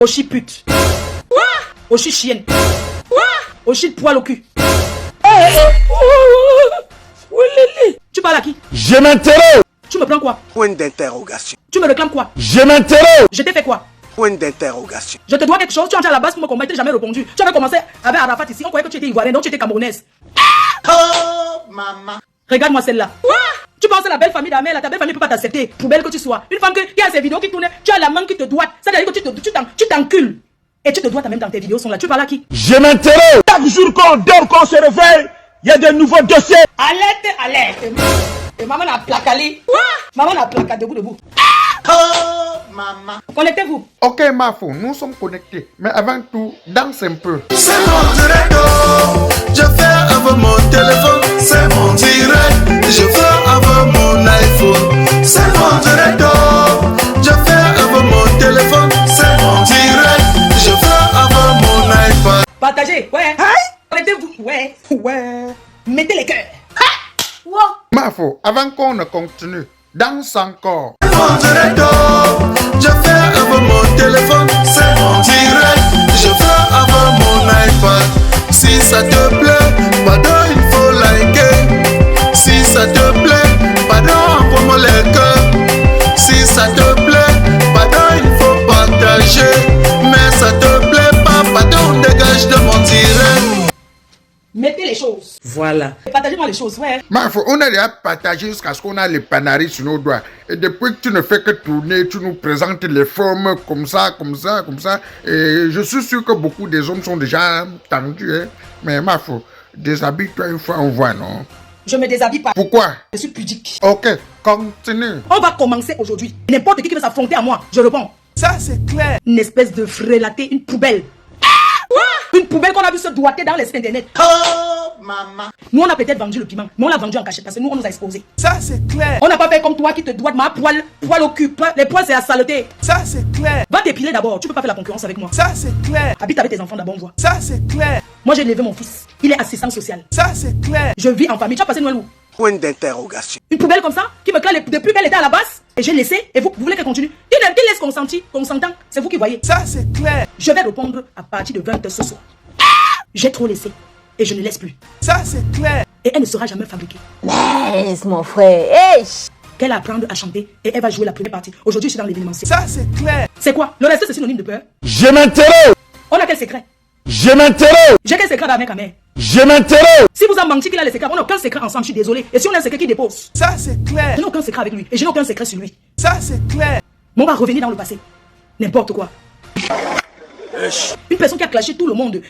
Oshi pute. Oshi chienne. Oshi de poil au cul. Tu parles à qui? Je m'interroge. Tu me prends quoi? Point d'interrogation. Tu me réclames quoi? Je m'interroge. Je t'ai fait quoi? Point d'interrogation. Je te dois quelque chose, tu entres à la base pour me combattre, jamais répondu. Tu avais commencé avec Arafat ici, on croyait que tu étais ivoirienne, donc tu étais camerounaise. Oh, maman. Regarde-moi celle-là. Tu penses à la belle famille d'Amel, ta belle famille ne peut pas t'accepter, pour belle que tu sois. Une femme qui a ses vidéos qui tournent, tu as la main qui te doite. Ça veut dire que tu t'encules. Et tu te dois même dans tes vidéos sont là. Tu parles à qui? Je m'interroge. Chaque jour qu'on dort, qu'on se réveille, il y a de nouveaux dossiers. Alerte, alerte. Et maman a placalé. Maman a placalé debout. Oh, maman. Connectez-vous. Ok, Mafo, nous sommes connectés. Mais avant tout, danse un peu. C'est mon direct, je fais avec mon téléphone. C'est mon direct, je fais avec mon iPhone. C'est mon direct, je fais avec mon téléphone. C'est mon direct, je fais avec mon iPad. Partagez, ouais. Connectez-vous, ouais. Ouais. Mettez les cœurs. Mafo, avant qu'on ne continue, danse encore. C'est mon direct, je fais avec mon téléphone. C'est mon direct, je fais avec mon iPad. Si ça te plaît, pardon, il faut liker. Si ça te plaît, pardon, envoie-moi les cœurs. Si ça te plaît, pardon, il faut partager. Mais ça te plaît pas, pardon, dégage de mon direct. Mettez les choses. Voilà. Partagez-moi les choses, ouais. Mafo, on a déjà partagé jusqu'à ce qu'on a les panaris sur nos doigts. Et depuis que tu ne fais que tourner, tu nous présentes les formes comme ça, comme ça, comme ça. Et je suis sûr que beaucoup des hommes sont déjà tendus, hein. Mais Mafo, déshabille-toi une fois, on voit, non? Je me déshabille pas. Pourquoi? Je suis pudique. Ok, continue. On va commencer aujourd'hui. N'importe qui veut s'affronter à moi, je réponds. Ça, c'est clair. Une espèce de frélaté, une poubelle. Une poubelle qu'on a vu se doiter dans les sites internet. Oh, maman. Nous, on a peut-être vendu le piment, mais on l'a vendu en cachette parce que nous, on nous a exposé. Ça, c'est clair. On n'a pas fait comme toi qui te doite ma poil au cul. Les poils, c'est la saleté. Ça, c'est clair. Va t'épiler d'abord. Tu peux pas faire la concurrence avec moi. Ça, c'est clair. Habite avec tes enfants d'abord, on voit. Ça, c'est clair. Moi, j'ai élevé mon fils. Il est assistant social. Ça, c'est clair. Je vis en famille. Tu as passé Noël où? Point d'interrogation. Une poubelle comme ça, qui me claque depuis qu'elle était à la base. Et j'ai laissé. Et vous voulez qu'elle continue? Qui laisse consentant? C'est vous qui voyez. Ça, c'est clair. Je vais répondre à partir de 20h ce soir. J'ai trop laissé. Et je ne laisse plus. Ça, c'est clair. Et elle ne sera jamais fabriquée. Laisse mon frère. Hey. Qu'elle apprendre à chanter et elle va jouer la première partie. Aujourd'hui, je suis dans l'événementiel. Ça, c'est clair. C'est quoi? Le reste, c'est synonyme de peur. Je m'interroge. On a quel secret? Je m'interroge. J'ai quel secret avec ma mère? Je m'interroge. Si vous en menti qu'il a les secrets, on n'a aucun secret ensemble, je suis désolé. Et si on a un secret qui dépose, Ça, c'est clair. je n'ai aucun secret avec lui. Et je n'ai aucun secret sur lui. Ça, c'est clair. Mais on va revenir dans le passé. N'importe quoi. Une personne qui a clashé tout le monde.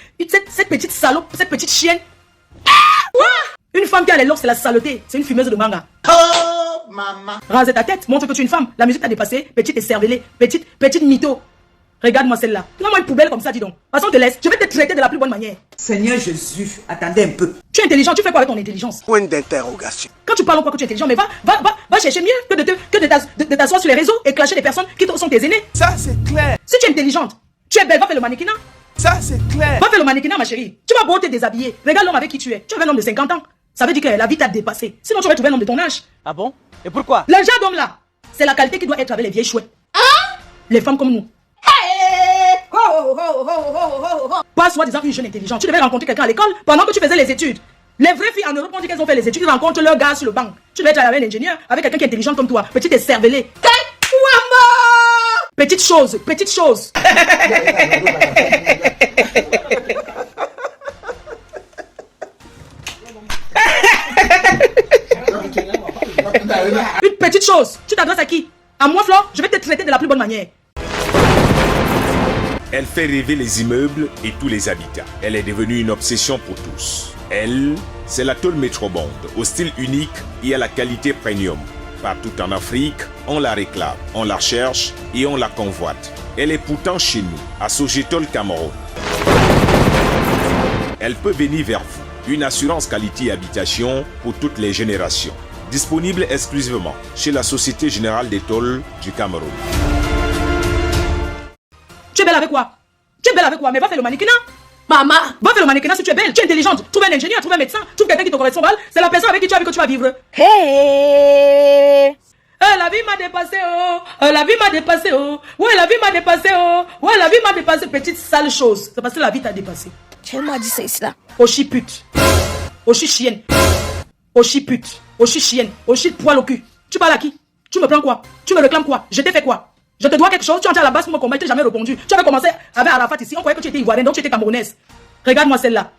Cette petite salope, cette petite chienne. Une femme qui a les locks, c'est la saleté. C'est une fumeuse de manga. Oh, maman. Rase ta tête, montre que tu es une femme. La musique t'a dépassé. Petite écervelée, petite mytho. Regarde-moi celle-là. Donne-moi une poubelle comme ça, dis donc. Façon te laisse. Je vais te traiter de la plus bonne manière. Seigneur Jésus, attendez un peu. Tu es intelligent, tu fais quoi avec ton intelligence? Point d'interrogation. Quand tu parles, on croit que tu es intelligent, mais va chercher mieux que de t'asseoir sur les réseaux et clasher des personnes qui sont tes aînés. Ça, c'est clair. Si tu es intelligente, tu es belle, va faire le mannequinat. Ça, c'est clair. Va faire le mannequinat, ma chérie. Tu vas beau te déshabiller. Regarde l'homme avec qui tu es. Tu es un homme de 50 ans. Ça veut dire que la vie t'a dépassé. Sinon, tu aurais trouvé un homme de ton âge. Ah bon? Et pourquoi? Le genre d'homme là, c'est la qualité qui doit être avec les vieilles chouettes. Les femmes comme nous. Pas soi-disant une jeune intelligente. Tu devais rencontrer quelqu'un à l'école pendant que tu faisais les études. Les vraies filles en Europe ont dit qu'elles ont fait les études. Ils rencontrent leur gars sur le banc. Tu devais être avec un ingénieur, avec quelqu'un qui est intelligent comme toi. Petite écervelée. Petite chose, petite chose. Une petite chose. Tu t'adresses à qui? À moi, Flo, je vais te traiter de la plus bonne manière. Elle fait rêver les immeubles et tous les habitats. Elle est devenue une obsession pour tous. Elle, c'est la tôle Metrobond, au style unique et à la qualité premium. Partout en Afrique, on la réclame, on la cherche et on la convoite. Elle est pourtant chez nous, à Sogetol Cameroun. Elle peut venir vers vous. Une assurance qualité habitation pour toutes les générations. Disponible exclusivement chez la Société Générale des Tôles du Cameroun. Tu es belle avec quoi? Tu es belle avec quoi? Mais va faire le mannequinat. Maman. Va faire le mannequinat si tu es belle. Tu es intelligente. Trouve un ingénieur, trouve un médecin, trouve quelqu'un qui te correspond mal. C'est la personne avec qui tu as vu que tu vas vivre. Hey. La vie m'a dépassé, oh. La vie m'a dépassé, oh. Ouais, la vie m'a dépassé, oh. Ouais, la vie m'a dépassé. Petite sale chose. C'est parce que la vie t'a dépassé. Tu m'as dit cela. Oshi pute. Oshi chienne. Oshi pute. Oshi chienne. Oshi poil au cul. Tu parles à qui? Tu me prends quoi? Tu me réclames quoi? Je t'ai fait quoi? Je te dois quelque chose? Tu entres à la base pour me combattre, tu n'as jamais répondu. Tu avais commencé avec Arafat ici. On croyait que tu étais ivoirienne, donc tu étais camerounaise. Regarde-moi celle-là.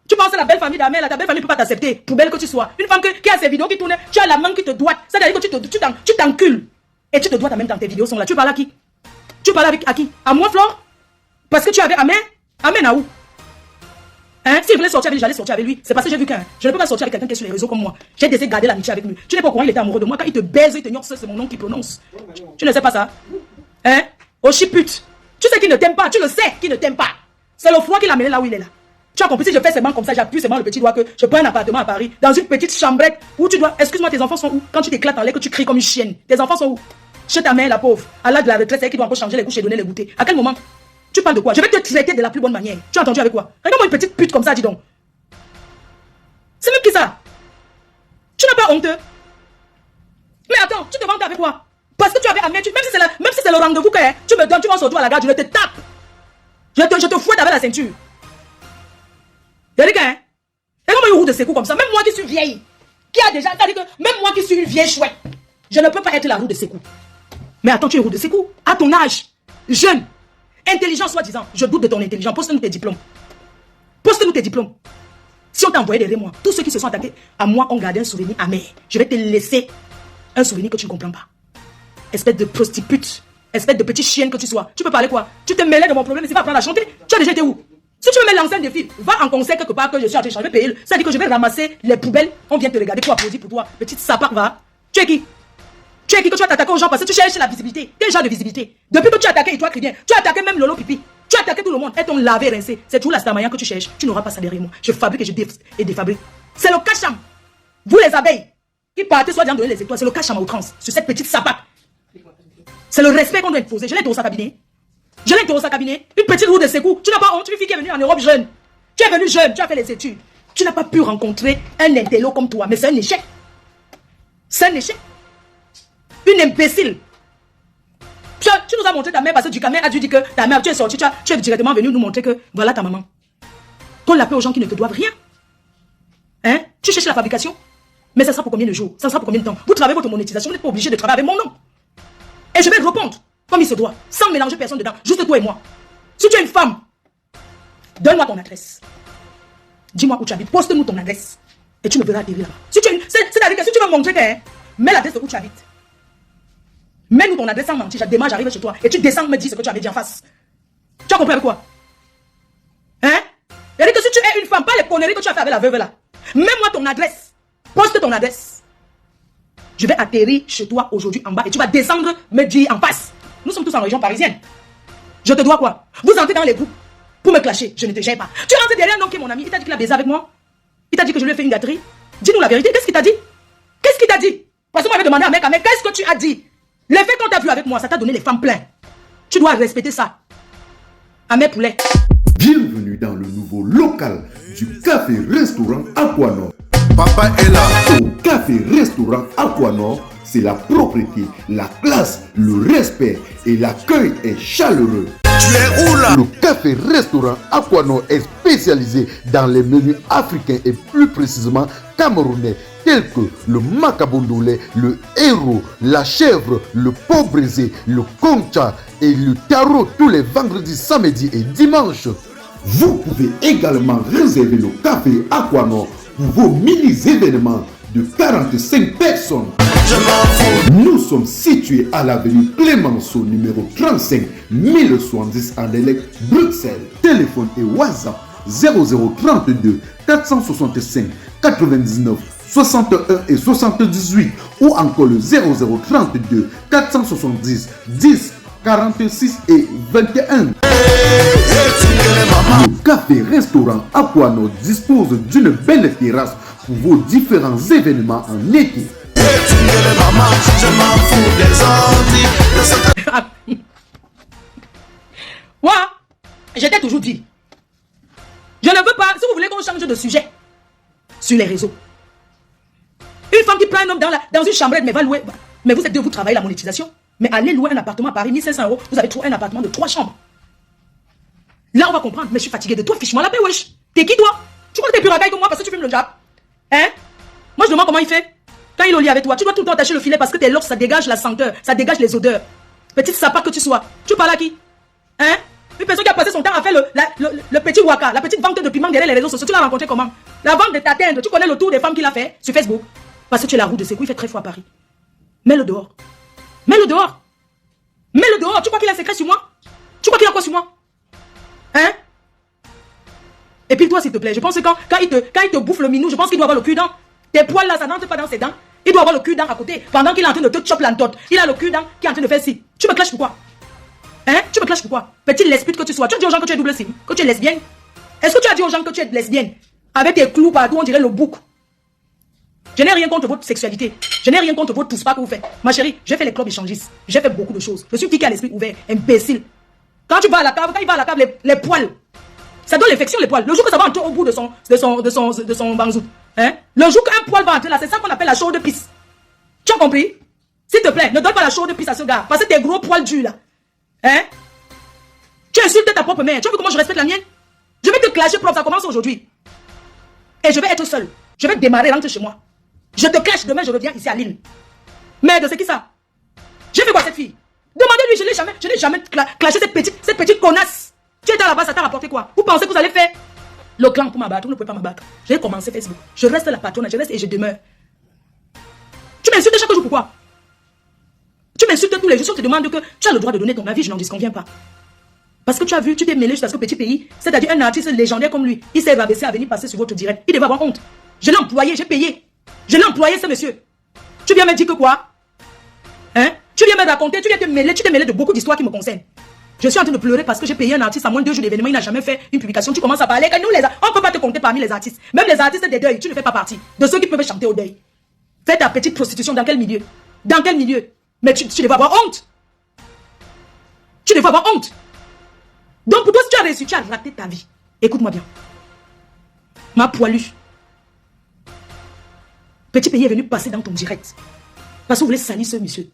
Tu penses à la belle famille d'Amel, ta belle famille ne peut pas t'accepter, pour belle que tu sois. Une femme qui a ses vidéos qui tournent, tu as la main qui te doit. C'est-à-dire que tu t'encules. Et tu te dois même dans tes vidéos sont là. Tu parles à qui? Tu parles avec à qui? À moi, Flore? Parce que tu avais Amel? Amel à où? Hein? S'il voulait sortir avec lui, j'allais sortir avec lui. C'est parce que j'ai vu qu'un. Je ne peux pas sortir avec quelqu'un qui est sur les réseaux comme moi. J'ai décidé de garder l'amitié avec lui. Tu n'es pas au courant, il était amoureux de moi. Quand il te baise, il te gnocche, c'est mon nom qu'il prononce. Tu ne sais pas ça? Hein? Oshi pute. Tu sais qu'il ne t'aime pas. Tu le sais qu'il ne t'aime pas. C'est le froid qui l'a mené là où il est là. Tu as compris, si je fais seulement comme ça, j'appuie seulement le petit doigt que je prends un appartement à Paris, dans une petite chambrette où tu dois. Excuse-moi, tes enfants sont où? Quand tu t'éclates en l'air, que tu cries comme une chienne. Tes enfants sont où? Chez ta mère, la pauvre. À l'âge de la retraite, c'est elle qui doit encore changer les couches et donner les goûters. À quel moment? Tu parles de quoi? Je vais te traiter de la plus bonne manière. Tu as entendu avec quoi? Regarde-moi une petite pute comme ça, dis donc. C'est même qui ça? Tu n'as pas honte? Mais attends, tu te vantes avec quoi? Parce que tu avais amené, même si c'est le rendez-vous que tu me donnes, tu vas se retrouver à la gare, je te tape. Je te fouette avec la ceinture. Y'a hein? Et comment il roule de ses coups comme ça? Même moi qui suis vieille, qui a déjà, c'est-à-dire que même moi qui suis une vieille chouette, je ne peux pas être la roue de ses coups. Mais attends, tu es roue de ses coups. À ton âge, jeune, intelligent soi-disant, je doute de ton intelligence. Poste-nous tes diplômes. Poste-nous tes diplômes. Si on t'a envoyé derrière moi, tous ceux qui se sont attaqués à moi ont gardé un souvenir amer. Je vais te laisser un souvenir que tu ne comprends pas. Espèce de prostitute, espèce de petite chienne que tu sois. Tu peux parler quoi? Tu te mêlais de mon problème, c'est pas apprendre à chanter. Tu as déjà été où? Si tu veux me lancer un défi, va en concert quelque part que je suis en train de changer, payer. Ça dit que je vais ramasser les poubelles. On vient te regarder pour applaudir pour toi. Petite sapard, va. Tu es qui? Tu es qui que tu as attaqué aux gens parce que tu cherches la visibilité? Quel genre de visibilité? Depuis que tu as attaqué et toi qui viens, tu as attaqué même Lolo Pipi. Tu as attaqué tout le monde. Et ton lavé rincé. C'est tout la stamaya que tu cherches. Tu n'auras pas ça derrière moi. Je fabrique et défabrique. C'est le cacham. Vous les abeilles qui partez soit disant donner les étoiles. C'est le cacham à outrance. Sur cette petite sapate. C'est le respect qu'on doit imposer. Je l'ai dans sa cabinet. Je l'ai dans sa cabinet. Une petite roue de secours. Tu n'as pas honte. Tu es une fille qui est venue en Europe jeune. Tu es venue jeune. Tu as fait les études. Tu n'as pas pu rencontrer un intello comme toi. Mais c'est un échec. C'est un échec. Une imbécile. Tu nous as montré ta mère parce que du mère a dû dire que ta mère, tu es sorti, tu es directement venu nous montrer que voilà ta maman. Qu'on l'appelle aux gens qui ne te doivent rien. Hein? Tu cherches la fabrication. Mais ça sera pour combien de jours? Ça sera pour combien de temps? Vous travaillez votre monétisation, vous n'êtes pas obligé de travailler avec mon nom. Et je vais répondre comme il se doit, sans mélanger personne dedans, juste toi et moi. Si tu es une femme, donne-moi ton adresse. Dis-moi où tu habites, poste-nous ton adresse. Et tu me verras atterrir là-bas. Si c'est-à-dire que si tu veux montrer que, mets l'adresse où tu habites. Mets-nous ton adresse sans mentir. Demain, j'arrive chez toi et tu descends me dire ce que tu avais dit en face. Tu as compris avec quoi? Hein? C'est-à-dire que si tu es une femme, pas les conneries que tu as fait avec la veuve là. Mets-moi ton adresse. Poste ton adresse. Je vais atterrir chez toi aujourd'hui en bas et tu vas descendre me dire en face. Nous sommes tous en région parisienne. Je te dois quoi? Vous entrez dans les groupes pour me clasher. Je ne te gêne pas. Tu rentres derrière un homme qui est mon ami. Il t'a dit qu'il a baisé avec moi. Il t'a dit que je lui ai fait une gâterie. Dis-nous la vérité. Qu'est-ce qu'il t'a dit? Qu'est-ce qu'il t'a dit? Parce que moi, je vais demander à mec, qu'est-ce que tu as dit? L'effet qu'on t'a vu avec moi, ça t'a donné les femmes pleines. Tu dois respecter ça. À mes poulets. Bienvenue dans le nouveau local du café-restaurant Aquanor. Papa est là. Au café-restaurant Aquanor, c'est la propreté, la classe, le respect et l'accueil est chaleureux. Tu es où là? Le café-restaurant Aquanor est spécialisé dans les menus africains et plus précisément camerounais tels que le macabondolé, le héros, la chèvre, le pot brisé, le concha et le tarot tous les vendredis, samedis et dimanches. Vous pouvez également réserver le café Aquanor pour vos mini-événements de 45 personnes. Je m'en fous. Nous sommes situés à l'avenue Clémenceau, numéro 35, 1070 en Elec, Bruxelles. Téléphone et WhatsApp 0032 465 99 61 et 78 ou encore le 0032 470 10 46 et 21. Le café-restaurant Aquanor dispose d'une belle terrasse pour vos différents événements en été. Ouais, je t'ai toujours dit. Je ne veux pas, si vous voulez qu'on change de sujet sur les réseaux. Une femme qui prend un homme dans une chambrette, mais va louer. Mais vous êtes deux, vous travaillez la monétisation. Mais allez louer un appartement à Paris, 1500 €, vous avez trouvé un appartement de 3 chambres. Là, on va comprendre. Mais je suis fatigué de toi, fiche-moi la paix, wesh. T'es qui, toi? Tu crois que t'es plus racaille que moi parce que tu fumes le job? Hein? Moi, je demande comment il fait. Quand il est au lit avec toi, tu dois tout le temps attacher le filet parce que tes locks, ça dégage la senteur, ça dégage les odeurs. Petite sapate que tu sois. Tu parles à qui? Hein? Une personne qui a passé son temps à faire le petit waka, la petite vente de piment derrière les réseaux sociaux. Tu l'as rencontré comment? La vente de ta tête. Tu connais le tour des femmes qu'il a fait sur Facebook? Parce que tu es la roue de ses coups, il fait très froid à Paris. Mets-le dehors. Mets-le dehors. Mets-le dehors. Tu crois qu'il a un secret sur moi? Tu crois qu'il a quoi sur moi? Hein? Et puis toi, s'il te plaît, je pense que quand il te bouffe le minou, je pense qu'il doit avoir le cul-dent. Tes poils là, ça n'entre pas dans ses dents. Il doit avoir le cul-dent à côté. Pendant qu'il est en train de te choper l'antote, il a le cul-dent qui est en train de faire ci. Tu me clashes pourquoi? Hein? Tu me clashes pourquoi? Petite lesbienne que tu sois. Tu as dit aux gens que tu es double sim, que tu es lesbienne? Est-ce que tu as dit aux gens que tu es lesbienne? Avec tes clous partout, on dirait le bouc. Je n'ai rien contre votre sexualité. Je n'ai rien contre votre tout pas que vous faites. Ma chérie, j'ai fait les clubs échangistes. J'ai fait beaucoup de choses. Je suis une fille qui a l'esprit ouvert, imbécile. Quand tu vas à la cave, quand il va à la cave, les poils. Ça donne l'infection, les poils. Le jour que ça va entrer au bout de son banzout. Hein? Le jour qu'un poil va entrer là, c'est ça qu'on appelle la chaude de pisse. Tu as compris? S'il te plaît, ne donne pas la chaude de pisse à ce gars. Parce que tes gros poils durs là. Hein? Tu insultes ta propre mère. Tu as vu comment je respecte la mienne? Je vais te clasher propre, ça commence aujourd'hui. Et je vais être seul. Je vais démarrer, rentre chez moi. Je te clash demain, je reviens ici à Lille. Merde, c'est qui ça? J'ai fait quoi cette fille? Demandez-lui, je n'ai jamais clashé cette petite connasse. Tu étais là-bas, ça t'a rapporté quoi? Vous pensez que vous allez faire le clan pour m'abattre? Vous ne pouvez pas m'abattre. J'ai commencé Facebook. Je reste la patronne, je reste et je demeure. Tu m'insultes chaque jour, pourquoi? Tu m'insultes tous les jours, tu te demandes que tu as le droit de donner ton avis, je n'en disconviens pas. Parce que tu as vu, tu t'es mêlé jusqu'à ce que petit pays, c'est-à-dire un artiste légendaire comme lui, il s'est rabaissé à venir passer sur votre direct. Il devait avoir honte. Je l'ai employé, j'ai payé. Je l'ai employé, ce monsieur. Tu viens me dire que quoi? Hein? Tu viens me raconter, tu t'es mêlé de beaucoup d'histoires qui me concernent. Je suis en train de pleurer parce que j'ai payé un artiste à moins de 2 jours d'événement, il n'a jamais fait une publication. Tu commences à parler, on ne peut pas te compter parmi les artistes. Même les artistes des deuils, tu ne fais pas partie de ceux qui peuvent chanter au deuil. Fais ta petite prostitution dans quel milieu? Dans quel milieu? Mais tu devais avoir honte. Tu devais avoir honte. Donc pour toi, si tu as réussi, tu as raté ta vie. Écoute-moi bien. Ma poilue. Petit pays est venu passer dans ton direct. Parce que vous voulez salir ce monsieur.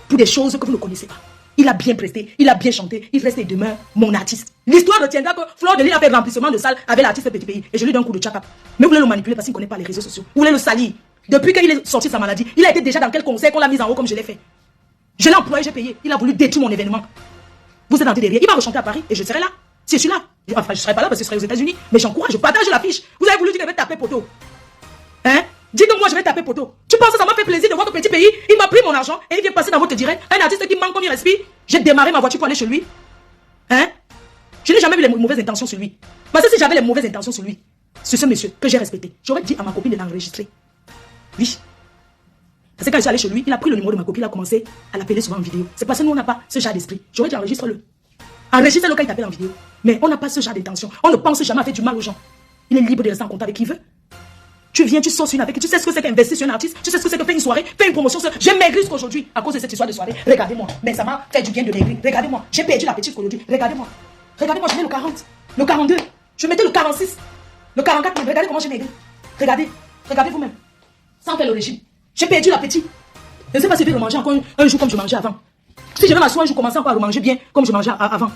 Pour des choses que vous ne connaissez pas. Il a bien presté, il a bien chanté, il reste et demeure mon artiste. L'histoire retiendra que Fleur de Lille a fait remplissement de salle avec l'artiste Petit Pays. Et je lui donne un coup de tchakap. Mais vous voulez le manipuler parce qu'il ne connaît pas les réseaux sociaux. Vous voulez le salir. Depuis qu'il est sorti de sa maladie, il a été déjà dans quel concert qu'on l'a mis en haut comme je l'ai fait. Je l'ai employé, j'ai payé. Il a voulu détruire mon événement. Vous êtes entré derrière. Il va rechanter à Paris et je serai là. Si je suis là. Enfin, je ne serai pas là parce que je serai aux États-Unis. Mais j'encourage, je partage l'affiche. Vous avez voulu dire que je vais taper poteau. Hein? Dites-moi, moi je vais taper poteau. Tu penses que ça m'a fait plaisir de voir que Petit Pays, il m'a pris mon argent et il vient passer dans votre direct. Un artiste qui manque comme il respire. J'ai démarré ma voiture pour aller chez lui. Hein? Je n'ai jamais vu les mauvaises intentions sur lui. Parce que si j'avais les mauvaises intentions sur lui, sur ce monsieur que j'ai respecté, j'aurais dit à ma copine de l'enregistrer. Oui. Parce que quand je suis allé chez lui, il a pris le numéro de ma copine, il a commencé à l'appeler souvent en vidéo. C'est parce que nous on n'a pas ce genre d'esprit. J'aurais dit enregistre-le. Enregistre-le quand il t'appelle en vidéo. Mais on n'a pas ce genre d'intention. On ne pense jamais à faire du mal aux gens. Il est libre de rester en contact avec qui il veut. Tu viens, tu sors sur une avec, tu sais ce que c'est qu'investir sur un artiste, tu sais ce que c'est que faire une soirée, faire une promotion. J'ai maigri jusqu'aujourd'hui à cause de cette histoire de soirée. Regardez-moi, mais ça m'a fait du bien de maigrir. Regardez-moi, j'ai perdu la petite aujourd'hui. Regardez-moi, regardez-moi, je mets le 40, le 42, je mettais le 46, le 44. Regardez comment j'ai maigri. Regardez, regardez vous-même. Sans faire le régime. J'ai perdu la petite. Je ne sais pas si je vais remanger encore un jour comme je mangeais avant. Si je vais m'asseoir un jour, commencer encore à remanger bien comme je mangeais avant.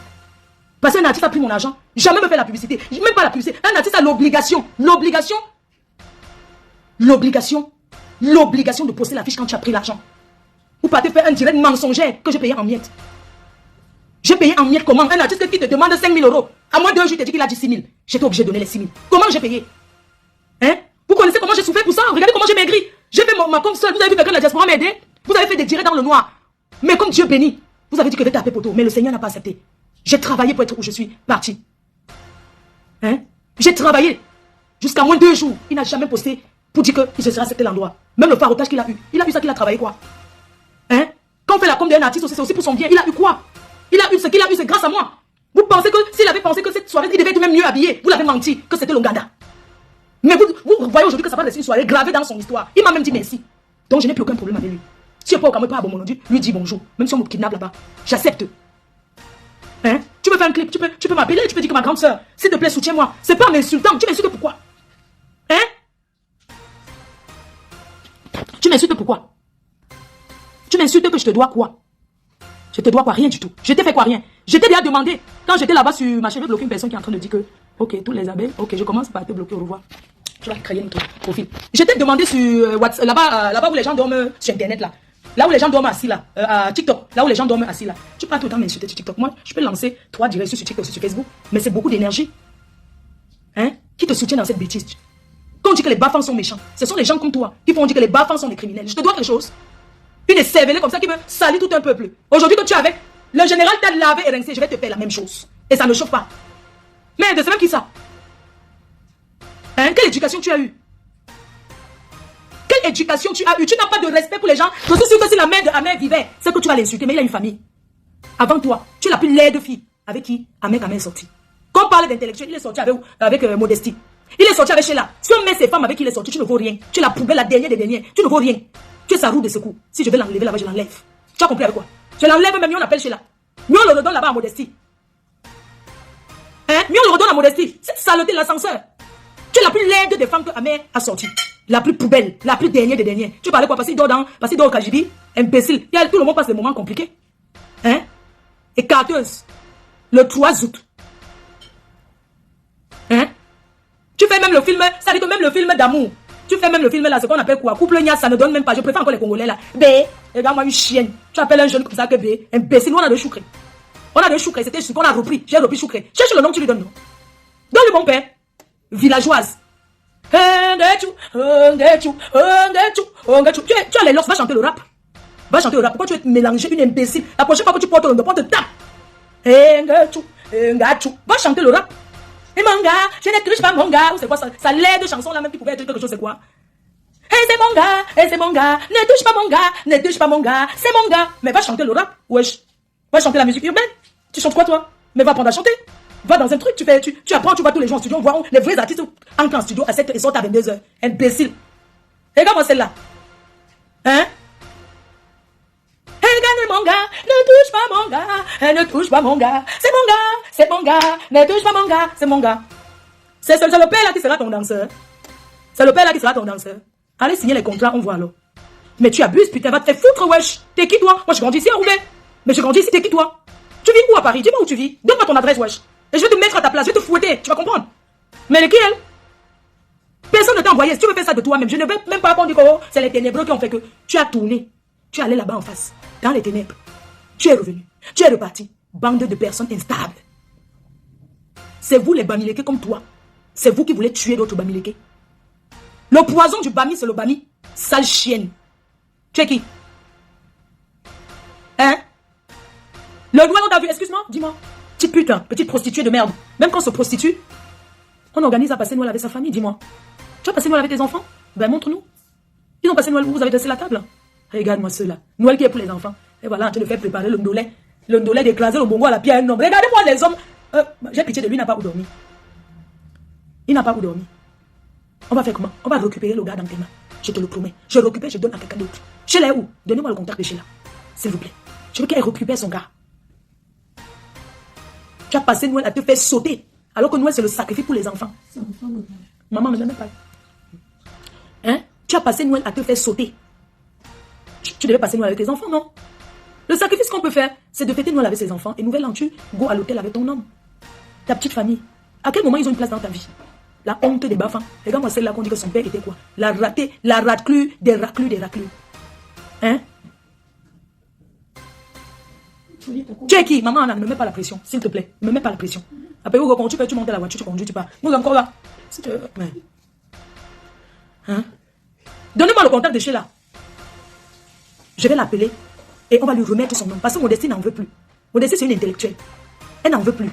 Parce qu'un artiste a pris mon argent, jamais me fait la publicité. Même pas la publicité. Un artiste a l'obligation de poster l'affiche quand tu as pris l'argent. Vous partez faire un direct mensongère que j'ai payé en miettes. J'ai payé en miettes comment? Un artiste qui te demande 5 000 €. À moins d'un jour, il te dit qu'il a dit 6 000. J'étais obligé de donner les 6 000. Comment j'ai payé? Hein? Vous connaissez comment j'ai souffert pour ça? Regardez comment j'ai maigri. J'ai fait ma com seule. Vous avez vu quelqu'un de la diaspora m'aider? Vous avez fait des directs dans le noir. Mais comme Dieu bénit, vous avez dit que je vais taper poteau. Mais le Seigneur n'a pas accepté. J'ai travaillé pour être où je suis parti. Hein? J'ai travaillé. Jusqu'à moins 2 jours. Il n'a jamais posté pour dire qu'il se sera accepté l'endroit. Même le farotage qu'il a eu. Il a eu ça qu'il a travaillé quoi? Hein? Quand on fait la com d'un artiste, c'est aussi pour son bien. Il a eu quoi? Il a eu ce qu'il a eu, c'est grâce à moi. Vous pensez que s'il avait pensé que cette soirée, il devait être même mieux habillé, vous l'avez menti, que c'était l'Ouganda. Mais vous voyez aujourd'hui que ça va rester une soirée gravée dans son histoire. Il m'a même dit merci. Donc je n'ai plus aucun problème avec lui. Si on peut pas à bon mon Dieu, lui dit bonjour. Même si on me kidnappe là-bas. J'accepte. Hein? Tu peux faire un clip, tu peux m'appeler, tu peux dire que ma grande soeur, s'il te plaît, soutiens-moi. C'est pas m'insultant. Tu m'insultes pourquoi? Hein? Tu m'insultes pourquoi? m'insultes que je te dois quoi? Je te dois quoi? Rien du tout. Je t'ai fait quoi? Rien. Je t'ai déjà demandé, quand j'étais là-bas sur ma chaîne, j'ai bloqué une personne qui est en train de dire que, ok, tous les abeilles, ok, je commence par te bloquer, au revoir. Tu vas créer notre profil. Je t'ai demandé sur WhatsApp, là-bas où les gens dorment sur Internet, là où les gens dorment assis, là, à TikTok, là où les gens dorment assis, là. Tu peux pas tout le temps m'insulter sur TikTok. Moi, je peux lancer 3 directions sur TikTok, sur Facebook, mais c'est beaucoup d'énergie. Hein? Qui te soutient dans cette bêtise? Quand on dit que les bas-fonds sont méchants, ce sont les gens comme toi qui font dire que les bas-fonds sont des criminels. Je te dois quelque chose. Une cervelée comme ça qui veut salir tout un peuple. Aujourd'hui, quand tu es avec le général t'a lavé et rincé, je vais te faire la même chose. Et ça ne chauffe pas. Mais c'est même qui ça? Hein? Quelle éducation tu as eue? Quelle éducation tu as eue? Tu n'as pas de respect pour les gens. Je suis sûr que si la mère de Ahmed vivait, c'est que tu vas l'insulter, mais il a une famille. Avant toi, tu es la plus laide fille. Avec qui Ahmed est sorti. Quand on parle d'intellectuel, il est sorti avec modestie. Il est sorti avec Sheila. Si on met ces femmes avec qui il est sorti, tu ne vaux rien. Tu es la poubelle, la dernière des dernières. Tu ne vaux rien. Tu es sa roue de secours. Si je vais l'enlever là-bas, je l'enlève. Tu as compris avec quoi? Je l'enlève, même mieux on appelle Sheila. Mieux on le redonne là-bas à modestie. Hein? Mieux on le redonne à modestie. Cette saleté de l'ascenseur. Tu es la plus laide des femmes que Ahmed a sorti. La plus poubelle, la plus dernière des dernières. Tu parlais quoi? Parce qu'il dort au Kajibi. Imbécile. Tout le monde passe des moments compliqués. Hein? Écarteuse. Le 3 août. Hein? Tu fais même le film, ça dit que même le film d'amour. Tu fais même le film là, ce qu'on appelle quoi? Couple Nia, ça ne donne même pas. Je préfère encore les Congolais là. B, regarde-moi une chienne. Tu appelles un jeune comme ça que B. Imbécile, nous on a de choucré. On a de choucré, c'était ce qu'on a repris. J'ai repris choucré. Cherche le nom que tu lui donnes, non? Donne-le mon père. Villageoise. Tu as les losses, va chanter le rap. Va chanter le rap. Pourquoi tu es mélangé une imbécile? La prochaine fois que tu portes le nom, porte tape. Va chanter le rap. Et mon gars, je ne touche pas mon gars. C'est quoi ça? Ça l'aide de chanson là même qui pouvait être quelque chose, c'est quoi? Et c'est mon gars, ne touche pas mon gars, ne touche pas mon gars, c'est mon gars. Mais va chanter le rap, wesh. Va chanter la musique urbaine. Tu chantes quoi toi? Mais va apprendre à chanter. Va dans un truc, tu apprends, tu vas tous les jours en studio, on voit les vrais artistes entrent en studio à 7h et sortent à 22h. Imbécile. Regarde-moi celle-là. Hein? Regarde mon gars, ne touche pas mon gars, ne touche pas mon gars, c'est mon gars, c'est mon gars, ne touche pas mon gars, c'est mon gars. C'est le père là qui sera ton danseur. C'est le père là qui sera ton danseur. Allez signer les contrats, on voit alors. Mais tu abuses, putain, va te faire foutre, wesh. T'es qui toi? Moi je grandis ici à Roubaix. Mais je grandis ici, t'es qui toi? Tu vis où à Paris? Dis-moi où tu vis. Donne-moi ton adresse, wesh. Et je vais te mettre à ta place, je vais te fouetter, tu vas comprendre. Mais elle est qui elle? Personne ne t'a envoyé, si tu veux faire ça de toi-même, je ne vais même pas répondre que oh, c'est les ténébreux qui ont fait que tu as tourné. Tu es allé là-bas en face, dans les ténèbres. Tu es revenu, tu es reparti. Bande de personnes instables. C'est vous les Bamileke comme toi. C'est vous qui voulez tuer d'autres Bamileke. Le poison du Bami, c'est le Bami. Sale chienne. Tu es qui? Hein? Le doigt t'as vu, excuse-moi, dis-moi. Petite putain, petite prostituée de merde. Même quand on se prostitue, on organise à passer Noël avec sa famille, dis-moi. Tu vas passer Noël avec tes enfants? Ben montre-nous. Ils ont passé Noël où vous avez dressé la table. Regarde-moi ceux-là. Noël qui est pour les enfants. Et voilà, en train de faire préparer le ndolé. Le ndolé d'écraser le bongo à la pierre à un homme. Regardez-moi les hommes. J'ai pitié de lui, il n'a pas où dormir. Il n'a pas où dormir. On va faire comment? On va récupérer le gars dans tes mains. Je te le promets. Je le récupère, je donne à quelqu'un d'autre. Sheila est où? Donnez-moi le contact de Sheila. S'il vous plaît. Je veux qu'elle récupère son gars. Tu as passé Noël à te faire sauter. Alors que Noël, c'est le sacrifice pour les enfants. Maman ne m'aime pas. Hein? Tu as passé Noël à te faire sauter. Tu devais passer Noël avec tes enfants, non? Le sacrifice qu'on peut faire, c'est de fêter Noël avec ses enfants. Et nouvelle an, tu go à l'hôtel avec ton homme. Ta petite famille. À quel moment ils ont une place dans ta vie? La honte des bafans. Regarde-moi celle-là qu'on dit que son père était quoi? La ratée, la raclue, des raclus, des raclus. Hein? Tu es qui? Maman, ne me mets pas la pression, s'il te plaît. Ne me mets pas la pression. Après, quand tu peux, tu montes à la voiture, tu conduis, tu pars. Nous encore là. Hein? Donnez-moi le contact de Sheila. Je vais l'appeler et on va lui remettre son nom. Parce que Modestie n'en veut plus. Modestie, c'est une intellectuelle. Elle n'en veut plus.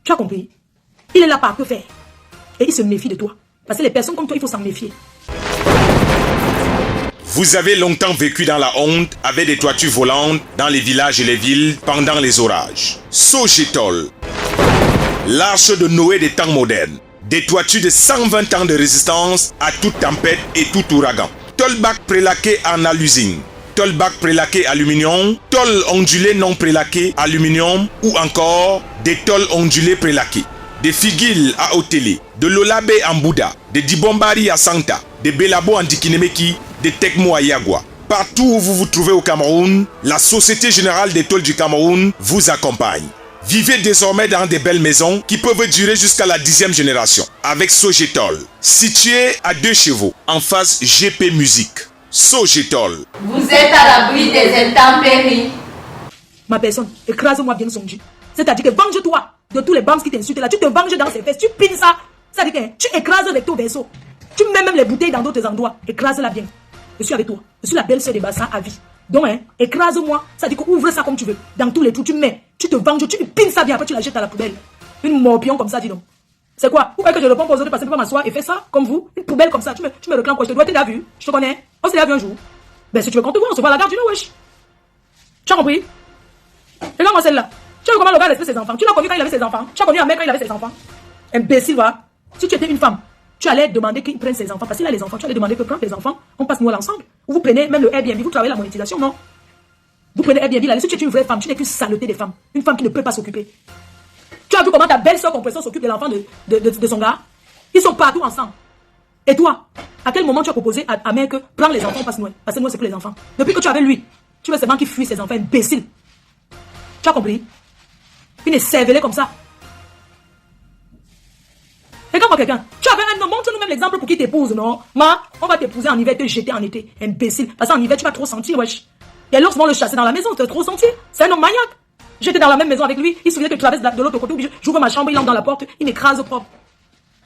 Tu as compris? Il est là par que faire. Et il se méfie de toi. Parce que les personnes comme toi, il faut s'en méfier. Vous avez longtemps vécu dans la honte avec des toitures volantes dans les villages et les villes pendant les orages. Sogetol, l'arche de Noé des temps modernes. Des toitures de 120 ans de résistance à toute tempête et tout ouragan. Tolbac prélaqué en alusine. Tolbac prélaqué aluminium. Tol ondulé non prélaqué aluminium. Ou encore des tôles ondulés prélaqués. Des figuilles à Otélé. De l'Olabe en Bouddha. Des Dibombari à Santa. Des Belabo en Dikinemeki. Des Tekmo à Yagua. Partout où vous vous trouvez au Cameroun, la Société Générale des Tôles du Cameroun vous accompagne. Vivez désormais dans des belles maisons qui peuvent durer jusqu'à la 10e génération. Avec Sogetol, situé à 2 chevaux, en face GP Musique. Sogetol. Vous êtes à l'abri des intempéries. Ma personne, écrase-moi bien son Dieu. C'est-à-dire que venge-toi de tous les banques qui t'insultent là. Tu te venges dans ses fesses, tu pines ça. C'est-à-dire que tu écrases avec ton vaisseau. Tu mets même les bouteilles dans d'autres endroits. Écrase-la bien. Je suis avec toi. Je suis la belle-sœur des bassins à vie. Donc, écrase-moi. Ça dit qu'ouvre ça comme tu veux. Dans tous les trous, tu mets. Tu te venges, tu pines ça bien. Après, tu la jettes à la poubelle. Une morpion comme ça, dis donc. C'est quoi? Ou que je réponds aux autres parce que je peux pas m'asseoir et faire ça comme vous. Une poubelle comme ça. Tu me réclames quoi? Je te dois, tu l'as vu. Je te connais. On s'est vu un jour. Ben, si tu veux qu'on te voit, on se voit à la gare du Nord, wesh. Tu as compris? Regarde-moi celle-là. Tu as vu comment le gars respecte ses enfants? Tu l'as connu quand il avait ses enfants? Tu as connu un mec quand il avait ses enfants? Imbécile, va. Si tu étais une femme, tu allais demander qu'il prenne ses enfants. Parce qu'il a les enfants. Tu allais demander que prenne tes enfants. On passe nous ensemble. Ou vous prenez même le Airbnb. Vous travaillez la monétisation, non? Vous prenez Airbnb là. Si tu es une vraie femme, tu n'es qu'une saleté des femmes. Une femme qui ne peut pas s'occuper. Tu as vu comment ta belle-sœur compression s'occupe de l'enfant de son gars? Ils sont partout ensemble. Et toi, à quel moment tu as proposé à mec que prends les enfants, passe Noël? Parce que Noël c'est pour les enfants. Depuis que tu es avec lui, tu veux seulement qu'il fuit ses enfants, imbécile. Tu as compris? Une cervelée comme ça. Regarde-moi quelqu'un. Tu avais un homme, montre-nous même l'exemple pour qu'il t'épouse, non? On va t'épouser en hiver, te jeter en été. Imbécile. Parce qu'en hiver, tu vas trop sentir, wesh. Et l'ours vont le chasser dans la maison, tu vas trop sentir. C'est un homme maniaque. J'étais dans la même maison avec lui. Il se souvient que je traverse de l'autre côté. J'ouvre ma chambre, il entre dans la porte, il m'écrase propre.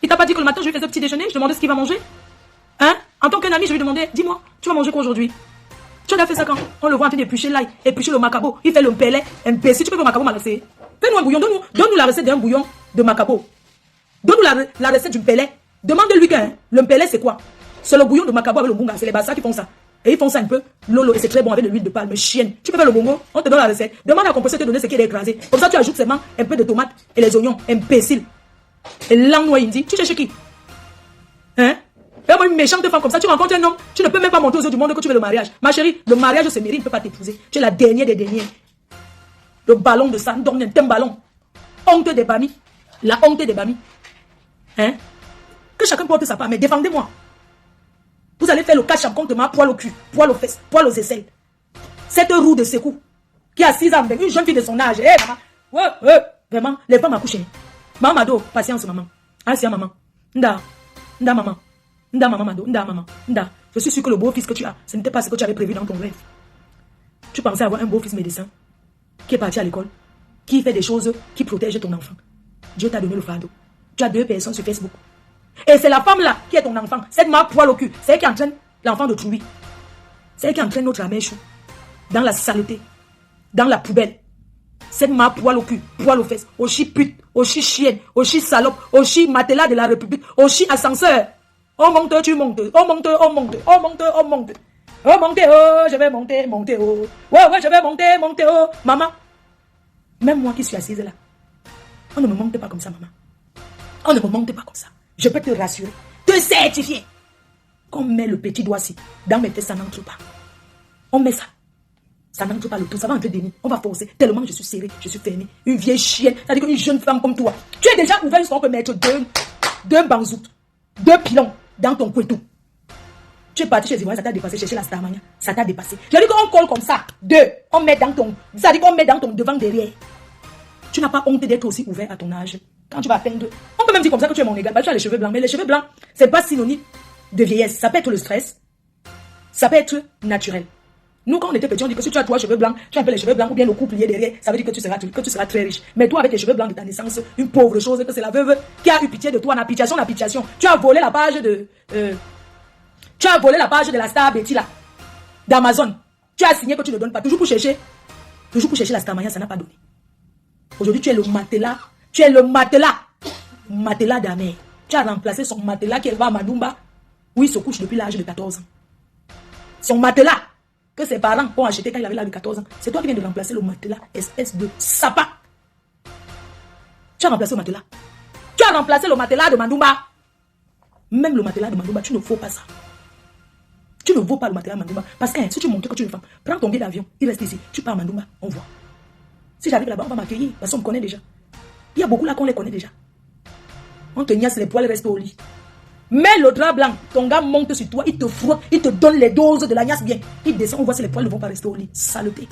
Il t'a pas dit que le matin, je lui faisais petit déjeuner, je demandais ce qu'il va manger? Hein? En tant qu'un ami, je lui demandais, dis-moi, tu vas manger quoi aujourd'hui? Tu as fait ça quand? On le voit en train d'éplucher l'ail, éplucher le macabo. Il fait le pellet, imbécile. Tu peux le macabo malaxé? Fais-nous un bouillon, donne-nous la recette d'un bouillon de macabo. Donne-nous la recette du pellet. Demande-lui qu'un. Le pellet, c'est quoi? C'est le bouillon de macabo avec le bunga. C'est les bassas qui font ça. Et ils font ça un peu lolo. Et c'est très bon avec de l'huile de palme. Chienne. Tu peux faire le bongo? On te donne la recette. Demande à la compression de te donner ce qui est écrasé. Comme ça, tu ajoutes seulement un peu de tomates et les oignons. Imbécile. Et l'angnois, il dit, tu cherches qui? Hein? Et moi, une méchante femme comme ça, tu rencontres un homme, tu ne peux même pas monter aux yeux du monde que tu veux le mariage. Ma chérie, le mariage se mérite, ne peut pas t'épouser. Tu es la dernière des derniers. Le ballon de ça, un ballon. Honte des bamis. La honte des bamis. Hein? Que chacun porte sa part, mais défendez-moi. Vous allez faire le catch contre ma poil au cul, poil aux fesses, poil aux aisselles. Cette roue de secours qui a 6 ans, une jeune fille de son âge. Maman. Vraiment, les femmes accouchent. Maman Mado, patience maman. Asia maman. Nda maman. Nda maman Mado. Nda maman. Nda. Je suis sûr que le beau-fils que tu as, ce n'était pas ce que tu avais prévu dans ton rêve. Tu pensais avoir un beau-fils médecin qui est parti à l'école, qui fait des choses qui protègent ton enfant. Dieu t'a donné le fardeau. Tu as 2 personnes sur Facebook. Et c'est la femme là qui est ton enfant. Cette marque poil au cul. C'est elle qui entraîne l'enfant de Trouy. C'est elle qui entraîne notre amèche dans la saleté, dans la poubelle. Cette marque poil au cul, poil aux fesses. Oshi pute, oshi chienne, oshi salope, oshi matelas de la République, oshi ascenseur. Oh monte, tu montes. Oh monte, oh monte. Oh monte, oh monte. Oh monte, oh, je vais monter, monter, oh. Ouais, je vais monter, monter, oh. Maman, même moi qui suis assise là, on ne me monte pas comme ça, maman. On ne me monte pas comme ça. Je peux te rassurer, te certifier qu'on met le petit doigt-ci dans mes fesses, ça n'entre pas. On met ça. Ça n'entre pas le tout, ça va entrer des nids. On va forcer. Tellement je suis serrée, je suis fermée. Une vieille chienne, c'est-à-dire qu'une jeune femme comme toi. Tu es déjà ouvert jusqu'à on peut mettre deux banzoutes, 2 pilons dans ton couteau. Tu es parti chez Zérois, ça t'a dépassé, chercher la Starmania. Ça t'a dépassé. Je dis qu'on colle comme ça. 2, on met dans ton. Ça dit qu'on met dans ton devant derrière. Tu n'as pas honte d'être aussi ouvert à ton âge. Quand tu vas peindre, on peut même dire comme ça que tu es mon égal. Bah, tu as les cheveux blancs, mais les cheveux blancs, c'est pas synonyme de vieillesse. Ça peut être le stress, ça peut être naturel. Nous, quand on était petits, on dit que si tu as 3 cheveux blancs, tu as un peu les cheveux blancs ou bien le cou plié derrière, ça veut dire que tu seras très riche. Mais toi, avec tes cheveux blancs de ta naissance, une pauvre chose, que c'est la veuve qui a eu pitié de toi en application. Tu as volé la page de. Tu as volé la page de la star Betty là, d'Amazon. Tu as signé que tu ne donnes pas. Toujours pour chercher la Starmania, ça n'a pas donné. Aujourd'hui, tu es le matelas. Tu es le matelas. Matelas d'Amé. Tu as remplacé son matelas qui est à Madumba, où il se couche depuis l'âge de 14 ans. Son matelas que ses parents ont acheté quand il avait l'âge de 14 ans. C'est toi qui viens de remplacer le matelas, espèce de sapin. Tu as remplacé le matelas. Tu as remplacé le matelas de Madumba. Même le matelas de Madumba, tu ne faut pas ça. Tu ne vaux pas le matelas de Madumba. Parce que si tu montres que tu es une femme, prends ton billet d'avion, il reste ici. Tu pars à Madumba, on voit. Si j'arrive là-bas, on va m'accueillir. Parce qu'on me connaît déjà. Il y a beaucoup là qu'on les connaît déjà. On te niaise, les poils restent au lit. Mets le drap blanc. Ton gars monte sur toi, il te frotte, il te donne les doses de l'agnace bien. Il descend, on voit si les poils ne vont pas rester au lit. Saleté.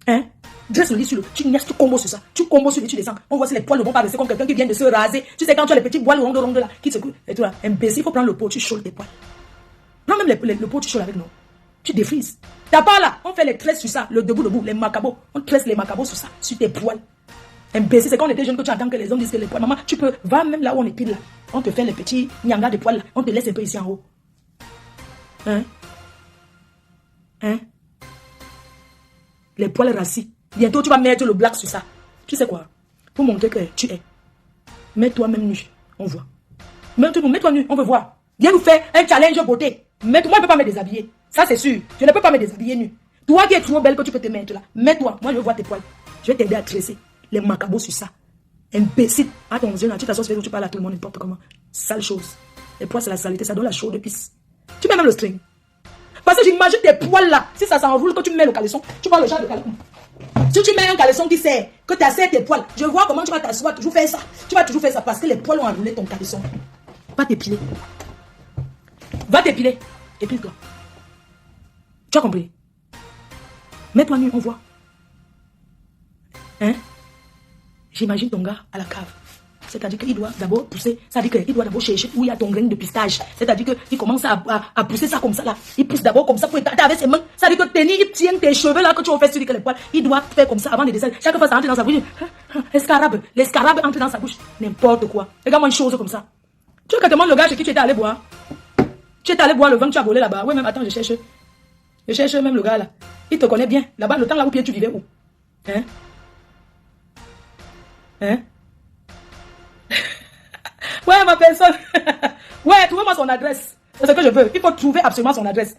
Hein? Dresse le lit sur le... Tu niaises, tu combos sur ça. Tu combos sur le lit, tu descends. On voit si les poils ne vont pas rester comme quelqu'un qui vient de se raser. Tu sais, quand tu as les petits poils rondes là, qui se coulent. Et tout là. Imbécile, il faut prendre le pot, tu chaules tes poils. Non, même le pot, tu chaules avec nous. Tu défrises. T'as pas là, on fait les tresses sur ça, le debout, les macabos. On tresse les macabos sur ça, sur tes poils. Imbécile, c'est quand on était jeune que tu attends que les hommes disent que les poils. Maman, tu peux, va même là où on épile là. On te fait les petits nyangas de poils là. On te laisse un peu ici en haut. Hein? Hein? Les poils rassis. Bientôt, tu vas mettre le black sur ça. Tu sais quoi? Pour montrer que tu es. Mets-toi même nu. On voit. Mets-toi nu. On veut voir. Viens nous faire un challenge beauté. Moi, je ne peux pas me déshabiller. Ça, c'est sûr. Je ne peux pas me déshabiller nu. Toi qui es trop belle que tu peux te mettre là. Mets-toi. Moi, je veux voir tes poils. Je vais t'aider à tresser les macabos sur ça. Imbécile. Attention, tu t'assois, tu parles à tout le monde n'importe comment. Sale chose. Les poils, c'est la saleté. Ça donne la chaude de pisse. Tu mets même le string. Parce que j'imagine tes poils là. Si ça s'enroule, que tu mets le caleçon, tu vois le genre de caleçon. Si tu mets un caleçon qui sert, que tu as serré tes poils, je vois comment tu vas t'asseoir, toujours faire ça. Tu vas toujours faire ça parce que les poils ont enroulé ton caleçon. Va t'épiler. Va t'épiler. Épile-toi. Tu as compris? Mets-toi nu, on voit. Hein? J'imagine ton gars à la cave. C'est-à-dire qu'il doit d'abord pousser. C'est-à-dire qu'il doit d'abord chercher où il y a ton grain de pistache. C'est-à-dire qu'il commence à pousser ça comme ça là. Il pousse d'abord comme ça pour étaler avec ses mains. C'est-à-dire que il tient tes cheveux là que tu as fait sur les poils. Il doit faire comme ça avant de descendre. Chaque fois ça entre dans sa bouche. L'escarabe entre dans sa bouche. N'importe quoi. Regarde-moi une chose comme ça. Tu veux que te demande le gars chez qui tu étais allé boire? Tu étais allé boire le vin que tu as volé là-bas. Oui, même attends, je cherche même le gars là. Il te connaît bien. Là-bas, le temps là où tu vivais où? Hein? Hein? Ouais, ma personne. Ouais, trouvez-moi son adresse. C'est ce que je veux. Il faut trouver absolument son adresse.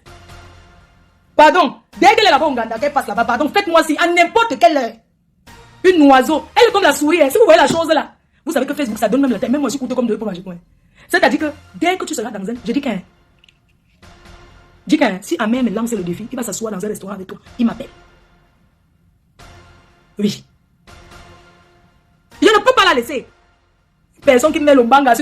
Pardon. Dès qu'elle est là-bas au Uganda, qu'elle passe là-bas, pardon, faites-moi si à n'importe quelle heure. Une oiseau. Elle est comme la souris. Hein. Si vous voyez la chose là, vous savez que Facebook, ça donne même la tête. Même moi, je suis coûteux comme deux pour manger. C'est-à-dire que dès que tu seras dans un... Je dis qu'un... si Amé me lance le défi, il va s'asseoir dans un restaurant avec toi. Il m'appelle. Oui. Je ne peux pas la laisser. Personne qui met le mbanga.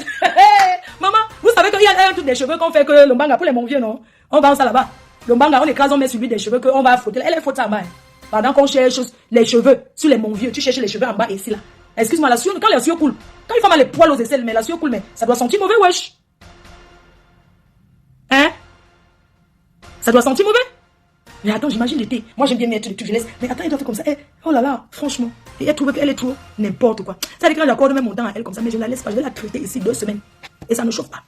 Maman, vous savez qu'il y a un truc des cheveux qu'on fait que le mbanga pour les monvieux, non? On vend ça là-bas. Le mbanga, on écrase, on met sur lui des cheveux qu'on va frotter. Elle est faute ça en bas. Pendant qu'on cherche les cheveux sur les monvieux, tu cherches les cheveux en bas ici là. Excuse-moi, la sueur, quand la sueur coule, quand il faut mal les poils aux aisselles, mais la sueur coule, mais ça doit sentir mauvais, wesh. Hein? Ça doit sentir mauvais? Mais attends, j'imagine l'été. Moi, j'aime bien mettre les trucs, je laisse. Mais attends, il doit faire comme ça. Oh là là, franchement. Et elle trouve qu'elle est trop n'importe quoi. Ça veut dire que j'accorde même mon temps à elle comme ça, mais je ne la laisse pas. Je vais la traiter ici 2 semaines. Et ça ne chauffe pas.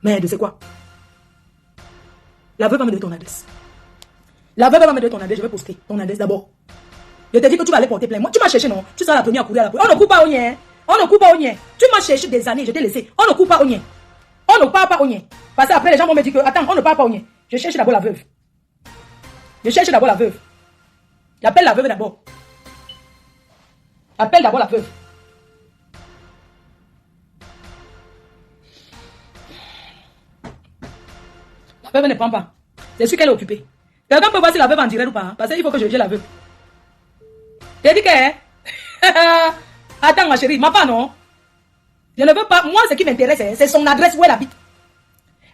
Mais tu sais quoi? La veuve va me donner ton adresse. La veuve va me donner ton adresse. Je vais poster ton adresse d'abord. Je t'ai dit que tu vas aller porter plainte. Moi, tu m'as cherché, non? Tu seras la première à courir à la police. On ne coupe pas au nien. On ne coupe pas au nien. Tu m'as cherché des années, je t'ai laissé. On ne coupe pas au nien. On ne parle pas au nien. Parce qu'après, les gens vont me dire que, attends, on ne parle pas au nien. Je cherche d'abord la veuve. Je cherche d'abord la veuve. J'appelle la veuve d'abord. Appelle d'abord la veuve. La veuve ne prend pas. C'est sûr qu'elle est occupée. Quelqu'un peut voir si la veuve en direct ou pas. Hein? Parce qu'il faut que je dise la veuve. J'ai dit que... Attends ma chérie, ma part non. Je ne veux pas... Moi, ce qui m'intéresse, c'est son adresse où elle habite.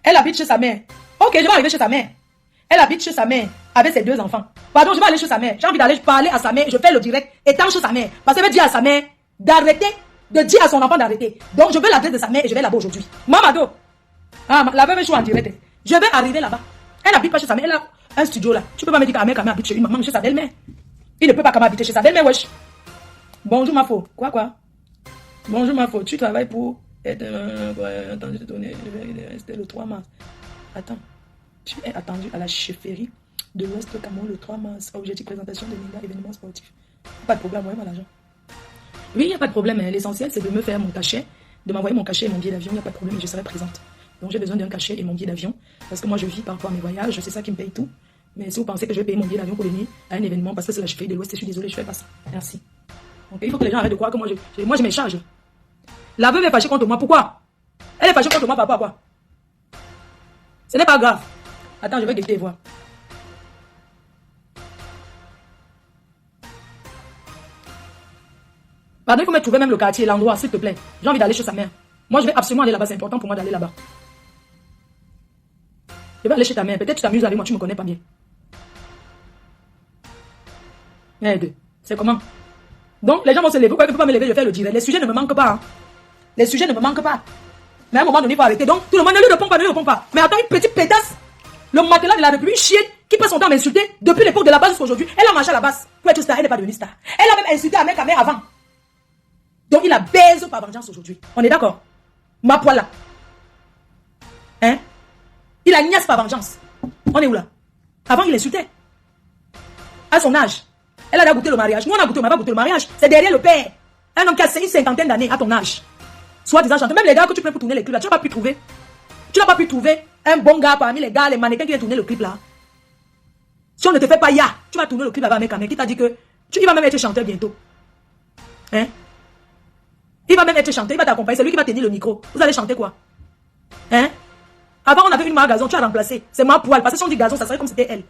Elle habite chez sa mère. Ok, je vais arriver chez sa mère. Elle habite chez sa mère avec ses 2 enfants. Pardon, je vais aller chez sa mère. J'ai envie d'aller parler à sa mère. Je fais le direct étant chez sa mère. Parce qu'elle veut dire à sa mère d'arrêter, de dire à son enfant d'arrêter. Donc, je veux l'adresse de sa mère et je vais là-bas aujourd'hui. Mamado. Ah, la veuve est chaud en direct. Je vais arriver là-bas. Elle n'habite pas chez sa mère. Elle a un studio là. Tu peux pas me dire qu'Amé habite chez une maman, chez sa belle-mère. Il ne peut pas habiter chez sa belle-mère, wesh. Bonjour, ma faux. Quoi? Bonjour, ma faux. Tu travailles pour... Attendez, c'était le 3 mars. Attends. Tu es attendu à la chefferie de l'Ouest Cameroun le 3 mars. Objectif présentation de Linda, événement sportif. Pas de problème, envoyez-moi l'argent. Oui, il n'y a pas de problème. L'essentiel, c'est de me faire mon cachet, de m'envoyer mon cachet et mon billet d'avion. Il n'y a pas de problème et je serai présente. Donc, j'ai besoin d'un cachet et mon billet d'avion. Parce que moi, je vis par rapport à mes voyages. C'est ça qui me paye tout. Mais si vous pensez que je vais payer mon billet d'avion pour venir à un événement parce que c'est la chefferie de l'Ouest, je suis désolée, je ne fais pas ça. Merci. Donc, il faut que les gens arrêtent de croire que moi, je me charge. La veuve est fâchée contre moi. Pourquoi? Elle est fâchée contre moi par rapport à quoi? Ce n'est pas grave. Attends, je vais guetter voir. Pardon, il faut me trouver même le quartier, l'endroit, s'il te plaît. J'ai envie d'aller chez sa mère. Moi, je vais absolument aller là-bas. C'est important pour moi d'aller là-bas. Je vais aller chez ta mère. Peut-être tu t'amuses avec moi, tu me connais pas bien. C'est comment? Donc, les gens vont se lever. Pourquoi ils ne peuvent pas me lever? Je vais faire le direct. Les sujets ne me manquent pas. Hein. Les sujets ne me manquent pas. Mais à un moment donné, il faut arrêter. Donc, tout le monde ne lui répond pas, ne lui répond pas. Mais attends, une petite pétasse. Le matelas de la République, chienne, qui passe son temps à m'insulter depuis l'époque de la base jusqu'à aujourd'hui. Elle a marché à la base pour être star. Elle n'est pas devenue star. Elle a même insulté à mère avant. Donc, il a baise par vengeance aujourd'hui. On est d'accord? Ma poêle là. Hein? Il a niaise par vengeance. On est où là? Avant, il insultait. À son âge. Elle a goûté le mariage. Nous, on a goûté, on n'a pas goûté le mariage. C'est derrière le père. Un homme qui a une cinquantaine d'années à ton âge. Soit disant chanteur. Même les gars que tu prends pour tourner les clips là, tu n'as pas pu trouver. Tu n'as pas pu trouver un bon gars parmi les gars, les mannequins qui viennent tourner le clip là. Si on ne te fait pas ya, tu vas tourner le clip avec un mec qui t'a dit que il va même être chanteur bientôt. Hein? Il va même être chanteur, il va t'accompagner. C'est lui qui va tenir le micro. Vous allez chanter quoi? Hein? Avant, on avait une marque gazon, tu as remplacé. C'est ma poêle. Parce que si on dit gazon, ça serait comme si c'était elle.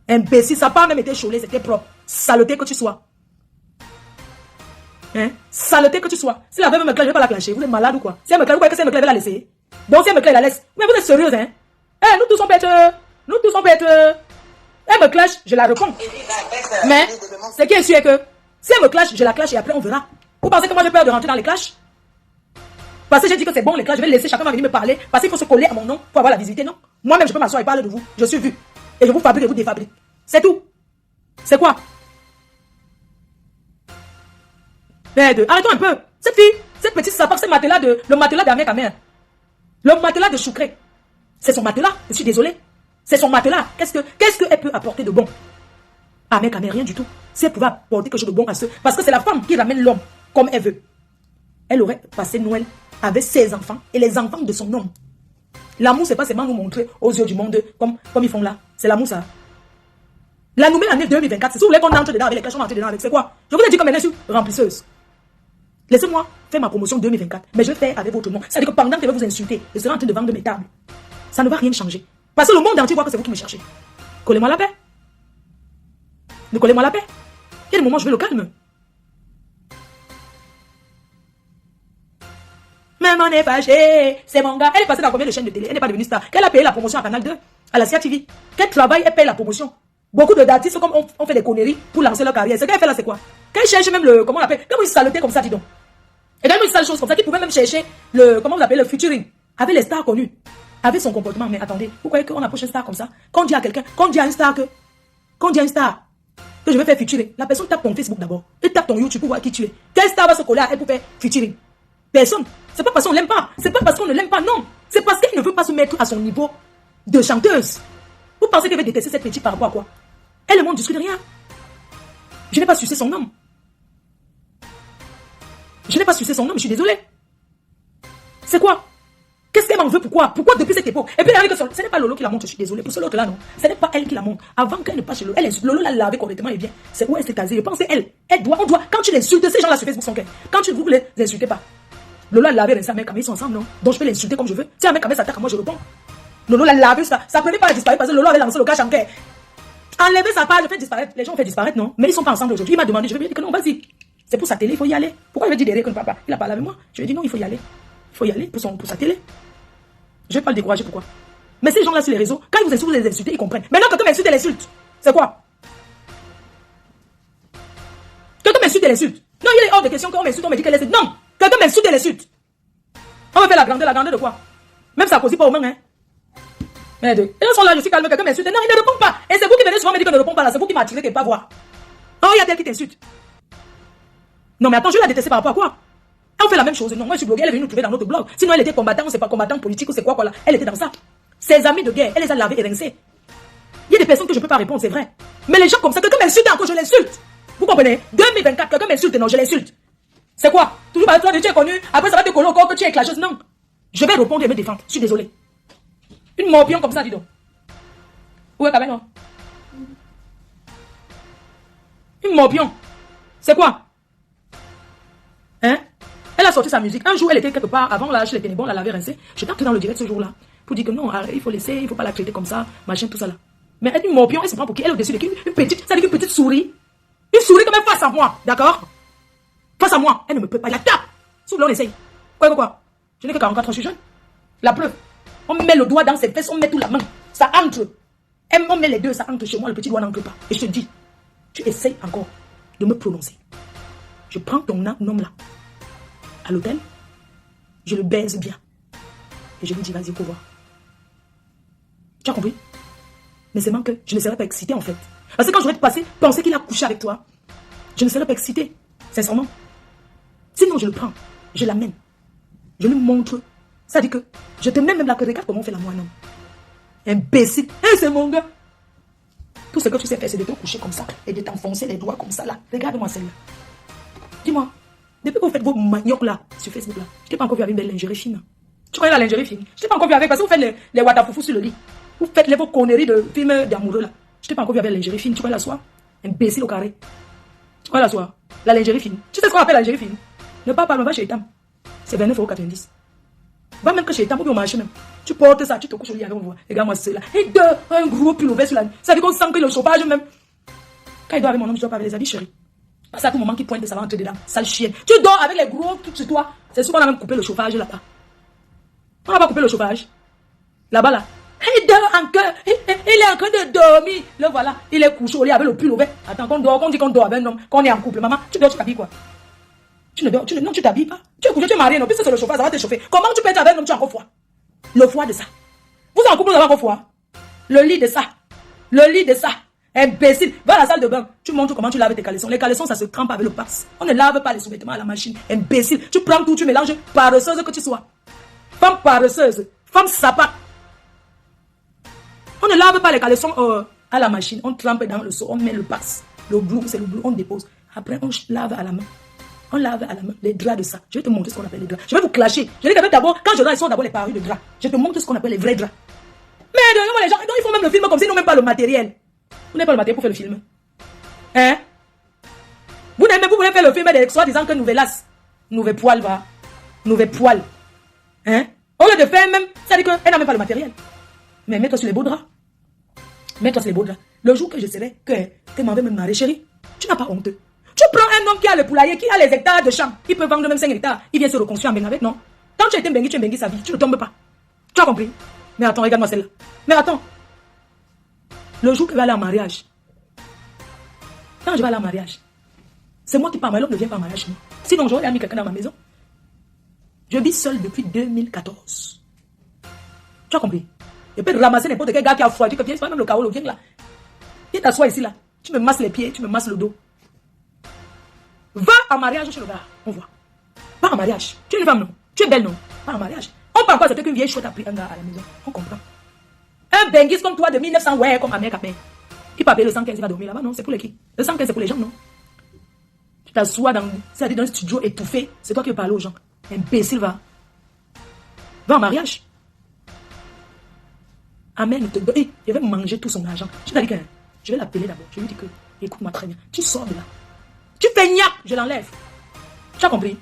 Imbécile, ça n'a pas même été cholé, c'était propre. Saleté que tu sois. Hein? Saleté que tu sois. Si la veuve me claque, je vais pas la clasher. Vous êtes malade ou quoi? Si elle me claque, vous croyez que si elle me claque, elle va la laisser? Donc si elle me claque, elle la laisse. Mais vous êtes sérieuse, hein? Nous tous on peut être. Nous tous on peut être. Elle me clash, je la réponds. Mais, ce qui est sûr est que, si elle me clash, je la clash et après on verra. Vous pensez que moi j'ai peur de rentrer dans les clashs? Parce que j'ai dit que c'est bon les clashs, je vais laisser chacun va venir me parler. Parce qu'il faut se coller à mon nom pour avoir la visibilité, non? Moi-même je peux m'asseoir et parler de vous. Je suis vu. Et je vous fabrique et vous défabrique. C'est tout. C'est quoi? Arrêtons un peu. Cette fille, cette petite sapeur, c'est le matelas de mère. Le matelas de Choucré. C'est son matelas. Je suis désolé. C'est son matelas. Qu'est-ce qu'elle peut apporter de bon? Ah, mec, rien du tout. Si elle pouvait apporter quelque chose de bon à ceux. Parce que c'est la femme qui ramène l'homme comme elle veut. Elle aurait passé Noël avec ses enfants et les enfants de son homme. L'amour, c'est pas seulement nous montrer aux yeux du monde comme ils font là. C'est l'amour, ça. La nouvelle année 2024, c'est si vous voulez qu'on entre dedans avec les cachons, on entre dedans avec. C'est quoi? Je vous ai dit comme elle est remplisseuse. Laissez-moi faire ma promotion 2024. Mais je vais faire avec votre nom. C'est-à-dire que pendant que je vais vous insulter, je serai en train de vendre mes tables. Ça ne va rien changer. Parce que le monde entier voit que c'est vous qui me cherchez. Collez-moi la paix. Ne collez-moi la paix. Il y a des moments où je veux le calme. Même on est fâché. C'est mon gars. Elle est passée dans combien de chaînes de télé? Elle n'est pas devenue star. Qu'elle a payé la promotion à Canal 2, à la CIA TV. Quel travail elle paye la promotion? Beaucoup d'artistes comme on fait des conneries pour lancer leur carrière. Ce qu'elle fait là, c'est quoi? Qu'elle cherche même le. Comment on l'appelle? Comment ils saletés comme ça, dis donc. Et quand ils sale chose comme ça, qu'ils pouvaient même chercher le. Comment vous l'appelez? Le featuring. Avec les stars connues. Avec son comportement. Mais attendez, vous croyez qu'on approche une star comme ça? Quand on dit à quelqu'un, quand on dit à une star que je vais faire featuring, la personne tape ton Facebook d'abord. Et tape ton YouTube pour voir qui tu es. Quelle star va se coller à elle pour faire featuring? Personne. C'est pas parce qu'on l'aime pas. C'est pas parce qu'on ne l'aime pas, non. C'est parce qu'elle ne veut pas se mettre à son niveau de chanteuse. Vous pensez qu'elle va détester cette petite par rapport à quoi? Elle ne m'en discute de rien. Je n'ai pas sucé son nom. Je n'ai pas sucé son nom, je suis désolé. C'est quoi? Qu'est-ce qu'elle m'en veut? Pourquoi depuis cette époque? Et puis elle arrive que ce n'est pas Lolo qui la montre, je suis désolé. Pour ce l'autre là, non. Ce n'est pas elle qui la montre. Avant qu'elle ne passe chez Lolo, elle insulte. Lolo l'a lavé correctement et bien. C'est où elle s'est casée. Je pense elle. On doit. Quand tu l'insultes, ces gens-là sur Facebook sont quels? Quand vous ne les insultez pas. Lolo a lavé avec sa mère, ils sont ensemble, non? Donc je peux l'insulter comme je veux. Si un mec s'attaque à moi, je réponds. Lolo l'a lavé, ça prenait pas à disparaître parce que Lolo avait lancé le cash en caisse. Enlever sa page, fait disparaître. Les gens ont fait disparaître, non? Mais ils sont pas ensemble aujourd'hui. Il m'a demandé, je lui ai dit que non, vas-y. C'est pour sa télé, il faut y aller. Pourquoi il veut dire derrière que le papa? Il a parlé avec moi. Je lui ai dit non, il faut y aller. Il faut y aller pour sa télé. Je vais pas le décourager, pourquoi? Mais ces gens-là sur les réseaux, quand ils vous insultent, vous les insultez, ils comprennent. Maintenant, quelqu'un m'insulte, elle insulte. C'est quoi? Quelqu'un m'insulte, elle insulte. Non, il est hors de question qu'on m'insulte, on me dit qu'elle insulte. Non! Quelqu'un m'insulte, elle insulte. On va faire la grandeur de quoi? Même ça cause pas au moins, hein? Mais ils sont là, je suis calme, quelqu'un m'insulte. Non, il ne répond pas. Et c'est vous qui venez souvent me dire que ne répond pas là. C'est vous qui m'attirez quelque part voir. Oh, il y a tel qui t'insulte. Non, mais attends, je la détester par rapport à quoi? Elle fait la même chose. Non, moi je suis bloguée, elle est venue nous trouver dans notre blog. Sinon, elle était combattant, on sait pas, combattant politique ou c'est quoi là. Elle était dans ça. Ses amis de guerre, elle les a lavés et rincés. Il y a des personnes que je peux pas répondre, c'est vrai. Mais les gens comme ça, quelqu'un m'insulte encore, je l'insulte. Vous comprenez? 2024, quelqu'un m'insulte, non, je l'insulte. C'est quoi? Toujours par toi, tu es connu, après ça va te coller encore que tu es éclageuse. Non. Je vais répondre et me défendre. Je suis désolé. Une morpion comme ça, dis donc. Où est Kabeno? Une morpion. C'est quoi? Hein? Elle a sorti sa musique. Un jour, elle était quelque part, avant là, chez les ténébrons, elle l'avait rincée. J'étais entré dans le direct ce jour-là. Pour dire que non, il faut laisser, il faut pas la traiter comme ça, machin, tout ça là. Mais elle est une morpion, elle se prend pour qui? Elle est au-dessus de qui? Une petite, ça dit une petite souris. Une souris comme elle face à moi, d'accord? Face à à moi, elle ne me peut pas. La tape. Si vous voulez, on essaye. Quoi? Je n'ai que 44 ans, je suis jeune. La preuve. On met le doigt dans ses fesses, on met tout la main. Ça entre. On met les deux, ça entre chez moi, le petit doigt n'entre pas. Et je te dis, tu essayes encore de me prononcer. Je prends ton homme là, à l'hôtel, je le baise bien. Et je lui dis, vas-y, pour voir. Tu as compris? Mais c'est que je ne serais pas excitée en fait. Parce que quand j'aurais pensé qu'il a couché avec toi, je ne serais pas excitée, sincèrement. Sinon, je le prends, je l'amène, je lui montre. Ça dit que je te mets même là que regarde comment on fait la moine. Imbécile. C'est mon gars. Tout ce que tu sais faire, c'est de te coucher comme ça et de t'enfoncer les doigts comme ça là. Regarde-moi celle-là. Dis-moi, depuis que vous faites vos maniocs là sur Facebook là, je t'ai pas encore vu avec une belle lingerie fine. Tu connais la lingerie fine? Je t'ai pas encore vu avec parce que vous faites les watafoufou sur le lit. Vous faites vos conneries de films d'amoureux là. Je t'ai pas encore vu avec la lingerie fine. Tu connais la soie? Imbécile au carré. Tu connais la soie? La lingerie fine. Tu sais ce qu'on appelle la lingerie fine? Ne parle pas, va chez Etam. C'est 29,90 €. Va même que chez Etam, ou bien au marché même. Tu portes ça, tu te couches au lit avec moi. Regarde-moi cela. Et un gros pull ouvert sur la nuit. Ça veut dire qu'on sent que le chauffage même. Quand il dort avec mon homme, je dors pas avec les habits chéris. Parce qu'à tout moment qu'il pointe, ça va entrer dedans. Sale chienne. Tu dors avec les gros trucs sur toi. C'est sûr qu'on a même coupé le chauffage là-bas. On n'a pas coupé le chauffage. Là-bas là. Il dort encore. Il est en train de dormir. Le voilà. Il est couché au lit avec le pull ouvert. Attends, qu'on dit qu'on dort avec un homme, qu'on est en couple. Maman, tu dors, tu t'habilles quoi? Non, tu t'habilles pas. Tu es couché, tu es marié, non, puisque c'est le chauffage, ça va te chauffer. Comment tu peux être avec un homme, tu as encore froid? Le froid de ça. Vous êtes en couple, vous avez encore froid. Le lit de ça. Le lit de ça. Imbécile. Va à la salle de bain. Tu montres comment tu laves tes caleçons. Les caleçons, ça se trempe avec le passe. On ne lave pas les sous-vêtements à la machine. Imbécile. Tu prends tout, tu mélanges. Paresseuse que tu sois. Femme paresseuse. Femme sapate. On ne lave pas les caleçons à la machine. On trempe dans le seau. On met le passe. Le bleu, c'est le bleu. On dépose. Après, on lave à la main. On lave à la main les draps de ça. Je vais te montrer ce qu'on appelle les draps. Je vais vous clasher. Je vais d'abord, quand je donne, ils sont d'abord les parures de draps. Je te montre ce qu'on appelle les vrais draps. Mais les gens, ils font même le film comme s'ils n'ont même pas le matériel. Vous n'avez pas le matériel pour faire le film. Hein? Vous voulez faire le film des soi-disant que Nouvelas. Nouvel poil, va. Nouvel poil. Hein? Au lieu de faire même, ça dit qu'elle n'a même pas le matériel. Mais mets-toi sur les beaux draps. Mets-toi sur les beaux draps. Le jour que je serai, que m'en vais me marier, chérie, tu n'as pas honte. Tu prends un homme qui a le poulailler, qui a les hectares de champs, il peut vendre même 5 hectares, il vient se reconstruire en Bengavet, non? Tant que tu as été Bengui, tu es Bengui sa vie, tu ne tombes pas. Tu as compris? Mais attends, regarde-moi celle-là. Mais attends. Le jour que je vais aller en mariage, quand je vais aller en mariage, c'est moi qui pars, mais l'homme ne vient pas en mariage chez moi. Sinon, j'aurais mis quelqu'un dans ma maison. Je vis seul depuis 2014. Tu as compris? Je peux ramasser n'importe quel gars qui a froid, tu peux viens, même le carreau, viens là. Viens t'asseoir ici là. Tu me masses les pieds, tu me masses le dos. Va en mariage chez le gars, on voit. Va en mariage. Tu es une femme, non? Tu es belle, non? Va en mariage. On parle pas, c'était qu'une vieille chouette a pris un gars à la maison. On comprend. Un benguiste comme toi de 1900, ouais, comme Amérique Capé. Il peut payer le 115, il va dormir là-bas, non? C'est pour les qui? Le 115, c'est pour les gens, non? Tu t'assois dans un studio étouffé. C'est toi qui veux parler aux gens. Imbécile, va. Va en mariage. Amen. Je vais manger tout son argent. Je t'ai dit que je vais l'appeler d'abord. Je lui dis que, écoute-moi très bien. Tu sors de là. Tu fais gnac, je l'enlève. Tu as compris?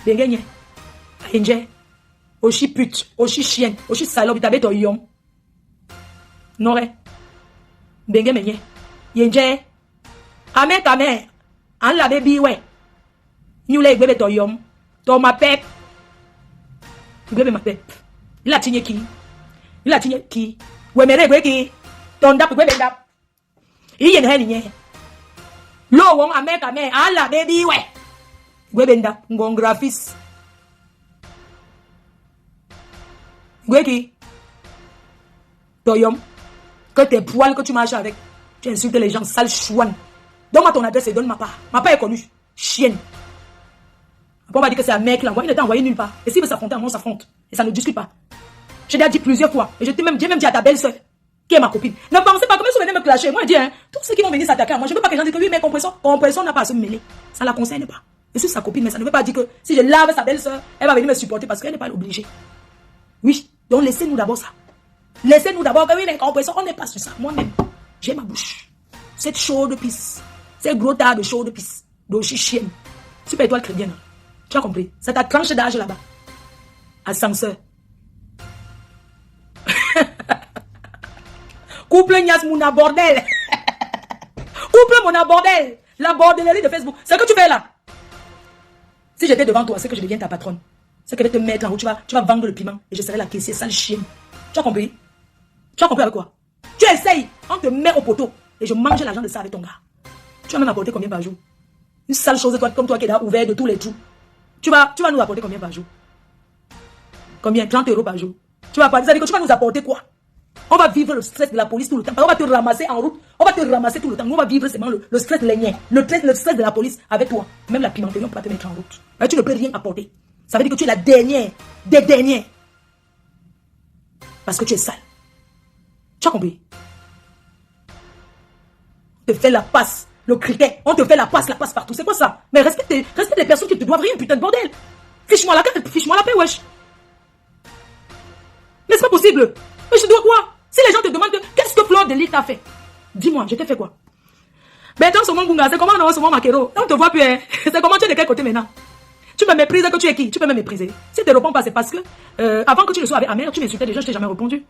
Bengagne. Inje. Oshi pute. Oshi chienne. Oshi salope. Itabe to yom. Nore. Bengagne menye. Yenje. Kame kame. An la baby we. Nyule gbebe to yom. To ma pep. Gbebe ma pep. Il a tigné qui? Il a tigné qui? We mere gwe ki. Ton dap gbebe dap. Il yen hen nye. Lo wong ame kame an la baby we. Gbebe dap ngon graphis. Gwe ki? To yom. Que tes poils que tu marches avec. Tu insultes les gens, sale chouane. Donne-moi ton adresse et donne ma part. Ma part est connue. Chienne. Après, on va dire que c'est un mec là. Il était envoyé nulle part. Et s'il veut s'affronter, on s'affronte. Et ça ne discute pas. Je l'ai dit plusieurs fois. Et j'ai même dit à ta belle-sœur, qui est ma copine. Ne pensez pas que même si vous venez me clasher. Moi, je dis, hein, tous ceux qui vont venir s'attaquer à moi, je ne veux pas que les gens disent que oui, mais compression n'a pas à se mêler. Ça ne la concerne pas. Je suis sa copine, mais ça ne veut pas dire que si je lave sa belle-sœur, elle va venir me supporter parce qu'elle n'est pas obligée. Oui. Donc, laissez-nous d'abord ça. Laissez-nous d'abord que oui, mais compression, on n'est pas sur ça. Moi-même, j'ai ma bouche. Cette chaude pisse. C'est gros tas de chaude pisse. D'ochi chienne. Super étoile chrétienne. Tu as compris? C'est ta tranche d'âge là-bas. Ascenseur. Couple Nias Mouna bordel. Couple Mouna bordel. La bordellerie de Facebook. C'est ce que tu fais là. j'étais devant toi, c'est que je deviens ta patronne. C'est que je vais te mettre en route, tu vas vendre le piment et je serai la caissière, sale chienne. Tu as compris? Tu as compris avec quoi? Tu essayes, on te met au poteau et je mange l'argent de ça avec ton gars. Tu vas même apporter combien par jour? Une sale chose toi, comme toi qui est ouvert de tous les trous. Tu vas nous apporter combien par jour? Combien? 30 € par jour. Tu vas pas, ça veut dire que tu vas nous apporter quoi? On va vivre le stress de la police tout le temps. On va te ramasser en route. On va te ramasser tout le temps. Nous, on va vivre seulement le stress lénien. Le stress de la police avec toi. Même la pimenterie, on peut pas te mettre en route. Mais tu ne peux rien apporter. Ça veut dire que tu es la dernière des derniers. Parce que tu es sale. Tu as compris? On te fait la passe. Le cricket. On te fait la passe partout. C'est quoi ça? Mais respecte les personnes qui te doivent rien, putain de bordel. Fiche-moi la paix, wesh. Mais c'est pas possible. Mais je dois quoi? Si les gens te demandent qu'est-ce que Fleur de Lys t'a fait, dis-moi, je t'ai fait quoi? Ben dans ce monde, c'est comment on a ce monde maquero? On te voit plus, hein? C'est comment tu es de quel côté maintenant? Tu me méprises que tu es qui? Tu peux me mépriser. Si tu ne réponds pas, c'est parce que avant que tu le sois avec Amère, tu m'insultais déjà, je t'ai jamais répondu.